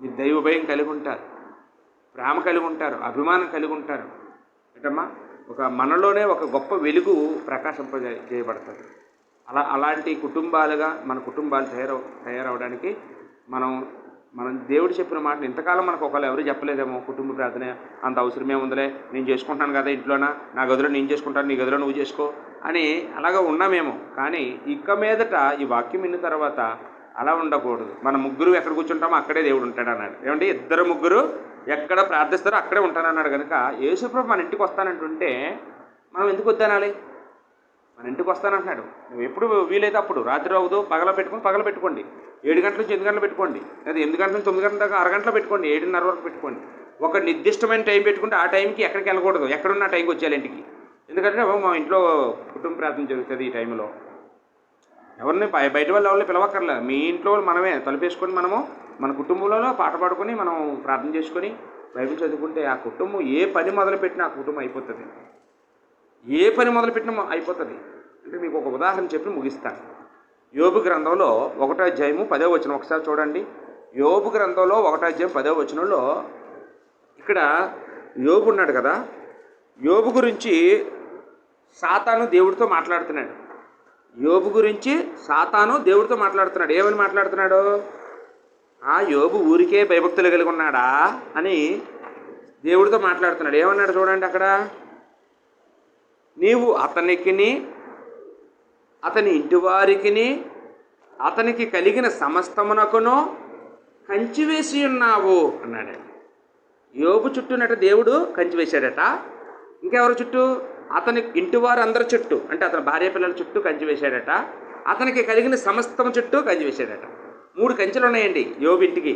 మీ దైవ భయం కలిగి ఉంటారు, ప్రేమ కలిగి ఉంటారు, అభిమానం కలిగి ఉంటారు. ఏంటమ్మా మనలోనే ఒక గొప్ప వెలుగు ప్రకాశింపజేయబడుతుంది. అలాంటి కుటుంబాలుగా మన కుటుంబాలు తయారవడానికి మనం మనం దేవుడు చెప్పిన మాటలు ఇంతకాలం మనకు ఒకళ్ళు ఎవరు చెప్పలేదేమో. కుటుంబ ప్రార్థన అంత అవసరమే ఉందిలే, నేను చేసుకుంటాను కదా ఇంట్లోన, నా గదిలో నేను చేసుకుంటాను, నీ గదిలో నువ్వు చేసుకో అని అలాగా ఉన్నామేమో. కానీ ఇక మీదట ఈ వాక్యం విన్న తర్వాత అలా ఉండకూడదు. మన ముగ్గురు ఎక్కడ కూర్చుంటామో అక్కడే దేవుడు ఉంటాడు అన్నాడు. ఏమంటే ఇద్దరు ముగ్గురు ఎక్కడ ప్రార్థిస్తారో అక్కడే ఉంటానన్నాడు. కనుక యేసుప్రభు మన ఇంటికి వస్తానంటుంటే మనం ఎందుకు వద్దనాలి? మన ఇంటికి వస్తానంటున్నాడు. నువ్వు ఎప్పుడు వీలైతే అప్పుడు, రాత్రి అవ్వదు పగల పెట్టుకోండి. 7 గంటల నుంచి 8 గంటలు పెట్టుకోండి, లేదా 8 గంటల నుంచి 9 గంటల దాకా అరగంటలో పెట్టుకోండి, 7:30 వరకు పెట్టుకోండి. ఒక నిర్దిష్టమైన టైం పెట్టుకుంటే ఆ టైంకి ఎక్కడికి వెళ్ళకూడదు, ఎక్కడున్న టైంకి వచ్చేయాలి ఇంటికి. ఎందుకంటే మా ఇంట్లో కుటుంబ ప్రార్థన జరుగుతుంది ఈ టైంలో. ఎవరిని బయట వాళ్ళు ఎవరిని పిలవక్కర్లే, మీ ఇంట్లో మనమే తలుపేసుకొని మనము మన కుటుంబంలో పాట పాడుకొని మనం ప్రార్థన చేసుకొని బైబిల్ చదువుకుంటే ఆ కుటుంబం ఏ పని మొదలుపెట్టినా ఆ కుటుంబం అయిపోతుంది. ఏ పని మొదలుపెట్టినా అయిపోతుంది. అంటే మీకు ఒక ఉదాహరణ చెప్పి ముగిస్తాను. యోబు గ్రంథంలో 1వ అధ్యాయము 10వ వచనం ఒకసారి చూడండి. యోబు గ్రంథంలో 1వ అధ్యాయం 10వ వచనంలో ఇక్కడ యోబు ఉన్నాడు కదా, యోబు గురించి సాతాను దేవుడితో మాట్లాడుతున్నాడు. యోబు గురించి సాతాను దేవుడితో మాట్లాడుతున్నాడు. ఏమని మాట్లాడుతున్నాడు? ఆ యోబు ఊరికే భయభక్తులు కలిగి ఉన్నాడా అని దేవుడితో మాట్లాడుతున్నాడు. ఏమన్నాడు చూడండి అక్కడ, నీవు అతనికిని అతని ఇంటి వారికిని అతనికి కలిగిన సమస్తమునకును కంచి వేసి ఉన్నావు అన్నాడు. యోబు చుట్టూనట దేవుడు కంచి వేశాడట. ఇంకెవరి చుట్టూ? అతని ఇంటి వారు అందరి చుట్టూ, అంటే అతని భార్య పిల్లల చుట్టూ కంచి వేశాడట. అతనికి కలిగిన సమస్తం చుట్టూ కంచి వేశాడట. 3 కంచెలు ఉన్నాయండి యోబు ఇంటికి.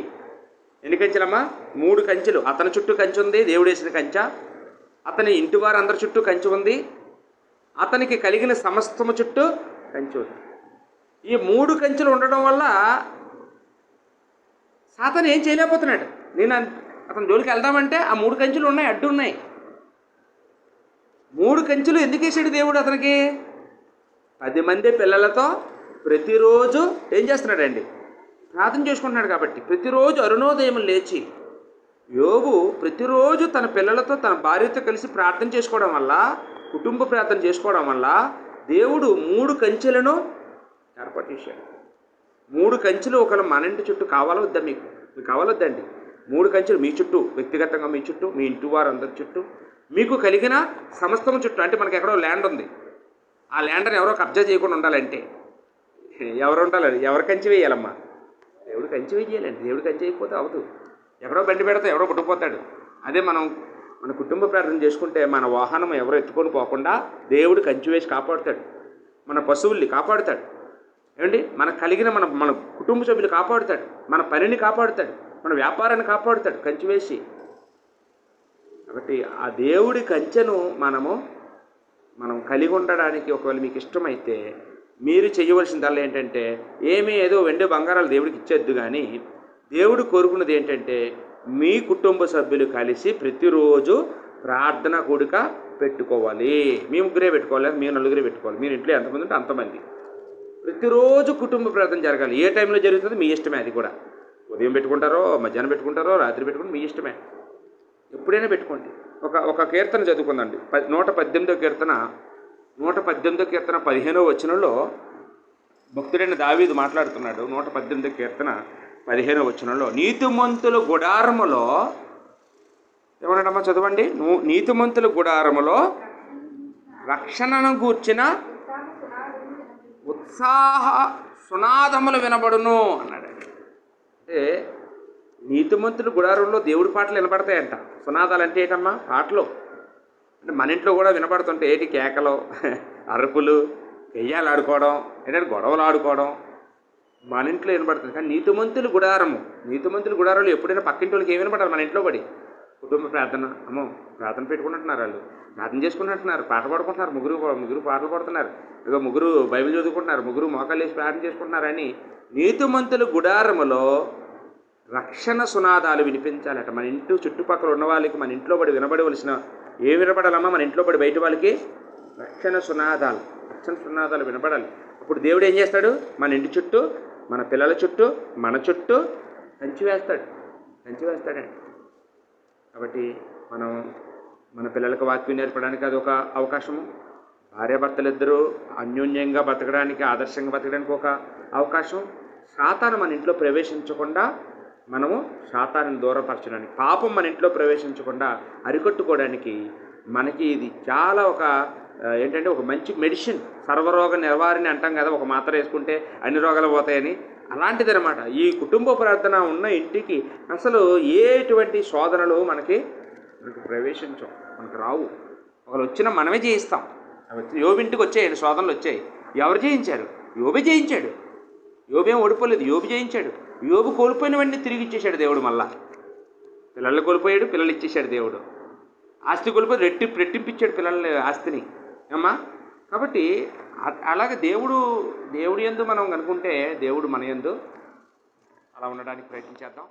ఎన్ని కంచెలమ్మా? 3 కంచెలు. అతని చుట్టూ కంచి ఉంది, దేవుడు వేసిన కంచ. అతని ఇంటి వారు అందరి చుట్టూ కంచి ఉంది, అతనికి కలిగిన సమస్తము చుట్టూ కంచి ఉంది. ఈ 3 కంచెలు ఉండడం వల్ల సాతాను ఏం చేయలేకపోతున్నాడు. నేను అతని జోలికి వెళ్దామంటే ఆ 3 కంచెలు ఉన్నాయి, అడ్డు ఉన్నాయి. 3 కంచెలు ఎందుకు వేసాడు దేవుడు అతనికి? 10 మంది పిల్లలతో ప్రతిరోజు ఏం చేస్తున్నాడండి? ప్రార్థన చేసుకుంటున్నాడు. కాబట్టి ప్రతిరోజు అరుణోదయం లేచి యోబు ప్రతిరోజు తన పిల్లలతో తన భార్యతో కలిసి ప్రార్థన చేసుకోవడం వల్ల, కుటుంబ ప్రార్థన చేసుకోవడం వల్ల దేవుడు 3 కంచెలను ఏర్పాటు చేశాడు. 3 కంచెలు ఒకవేళ మన ఇంటి చుట్టూ కావాలా వద్దా? మీకు కావాలొద్దండి? 3 కంచెలు మీ చుట్టూ, వ్యక్తిగతంగా మీ చుట్టూ, మీ ఇంటి వారందరి చుట్టూ, మీకు కలిగిన సమస్తం చుట్టూ. అంటే మనకి ఎక్కడో ల్యాండ్ ఉంది, ఆ ల్యాండ్ని ఎవరో కబ్జా చేయకుండా ఉండాలంటే ఎవరు ఉండాలి? ఎవరు కంచి వేయాలమ్మా? దేవుడు కంచి వేయాలండి. దేవుడు కంచి వేయకపోతే అవదు. ఎక్కడో బండి పెడితే ఎవరో పుట్టుకుపోతాడు. అదే మనం మన కుటుంబ ప్రార్థన చేసుకుంటే మన వాహనం ఎవరో ఎత్తుకొని పోకుండా దేవుడు కంచి వేసి కాపాడుతాడు. మన పశువుల్ని కాపాడుతాడు. ఏమండి, మనకు కలిగిన మన కుటుంబ సభ్యులు కాపాడుతాడు, మన పనిని కాపాడుతాడు, మన వ్యాపారాన్ని కాపాడుతాడు కంచి వేసి. కాబట్టి ఆ దేవుడి కంచెను మనం కలిగి ఉండడానికి ఒకవేళ మీకు ఇష్టమైతే మీరు చేయవలసిందల్లా ఏంటంటే, ఏదో వెండి బంగారాలు దేవుడికి ఇచ్చేద్దు. కానీ దేవుడు కోరుకున్నది ఏంటంటే, మీ కుటుంబ సభ్యులు కలిసి ప్రతిరోజు ప్రార్థన కూడిక పెట్టుకోవాలి. మీ 3 పెట్టుకోవాలి, మీ 4 పెట్టుకోవాలి. మీరు ఇంట్లో ఎంతమంది ఉంటే అంతమంది ప్రతిరోజు కుటుంబ ప్రార్థన జరగాలి. ఏ టైంలో జరుగుతుందో మీ ఇష్టమే. అది కూడా ఉదయం పెట్టుకుంటారో, మధ్యాహ్నం పెట్టుకుంటారో, రాత్రి పెట్టుకుంటారో, మీ ఇష్టమే. ఎప్పుడైనా పెట్టుకోండి. ఒక కీర్తన చదువుకుందండి. 118వ కీర్తన 15వ వచనంలో భక్తుడైన దావీదు మాట్లాడుతున్నాడు. 118వ కీర్తన 15వ వచనంలో, నీతిమంతుల గుడారములో, ఏమన్నాడమ్మా చదవండి, నీతిమంతుల గుడారములో రక్షణను గూర్చిన ఉత్సాహ సునాదములు వినబడును అన్నాడు. అంటే నీతిమంతుల గుడారంలో దేవుడి పాటలు వినపడతాయంట. సునాదాలు అంటే ఏంటమ్మా? పాటలు. అంటే మన ఇంట్లో కూడా వినపడుతుంటే ఏంటి? కేకలు, అరుపులు, దెయ్యాలు ఆడుకోవడం, ఏంటంటే గొడవలు ఆడుకోవడం మన ఇంట్లో వినపడుతుంది. కానీ నీతిమంతుల గుడారంలో ఎప్పుడైనా పక్కింటి వాళ్ళకి ఏమి వినపడాలి? మన ఇంట్లో పడి కుటుంబ ప్రార్థన, ప్రార్థన పెట్టుకుంటున్నారు, వాళ్ళు ప్రార్థన చేసుకుంటున్నారు, పాట పాడుకుంటున్నారు, ముగ్గురు పాటలు పాడుతున్నారు, ఇక 3 బైబిల్ చదువుకుంటున్నారు, 3 మోకాళ్ళు వేసి ప్రార్థన చేసుకుంటున్నారని నీతిమంతుల గుడారములో రక్షణ సునాదాలు వినిపించాలట. మన ఇంటి చుట్టుపక్కల ఉన్న వాళ్ళకి మన ఇంట్లో పడి వినబడవలసిన ఏం వినపడాలమ్మా? మన ఇంట్లో పడి బయట వాళ్ళకి రక్షణ సునాదాలు వినపడాలి. అప్పుడు దేవుడు ఏం చేస్తాడు? మన ఇంటి చుట్టూ, మన పిల్లల చుట్టూ, మన చుట్టూ కంచి వేస్తాడండి. కాబట్టి మనం మన పిల్లలకు వాక్యం నేర్పడానికి అదొక అవకాశము. భార్యాభర్తలు ఇద్దరూ అన్యోన్యంగా బతకడానికి, ఆదర్శంగా బతకడానికి ఒక అవకాశం. సాతాను మన ఇంట్లో ప్రవేశించకుండా మనము సాతానుని దూరపరచడానికి, పాపం మన ఇంట్లో ప్రవేశించకుండా అరికట్టుకోవడానికి మనకి ఇది చాలా ఏంటంటే ఒక మంచి మెడిసిన్. సర్వరోగ నివారణ అంటాం కదా, ఒక మాత్ర వేసుకుంటే అన్ని రోగాలు పోతాయని. అలాంటిది అనమాట. ఈ కుటుంబ ప్రార్థన ఉన్న ఇంటికి అసలు ఎటువంటి శోధనలు మనకి ప్రవేశించవు, మనకు రావు. ఒకరు వచ్చినా మనమే జయిస్తాం. యోబింటికి వచ్చాయి శోధనలు వచ్చాయి. ఎవరు జయించారు? యోబే జయించాడు. యోబేం ఓడిపోలేదు, యోబు జయించాడు. యోబు కోల్పోయినవన్నీ తిరిగి ఇచ్చేశాడు దేవుడు. మళ్ళా పిల్లల్ని కోల్పోయాడు, పిల్లలు ఇచ్చేశాడు దేవుడు. ఆస్తి కోల్పోయి రెట్టింపిచ్చాడు పిల్లల ఆస్తిని అమ్మా. కాబట్టి అలాగే దేవుడి యందు మనం అనుకుంటే దేవుడు మన యందు అలా ఉండడానికి ప్రయత్నించేద్దాం.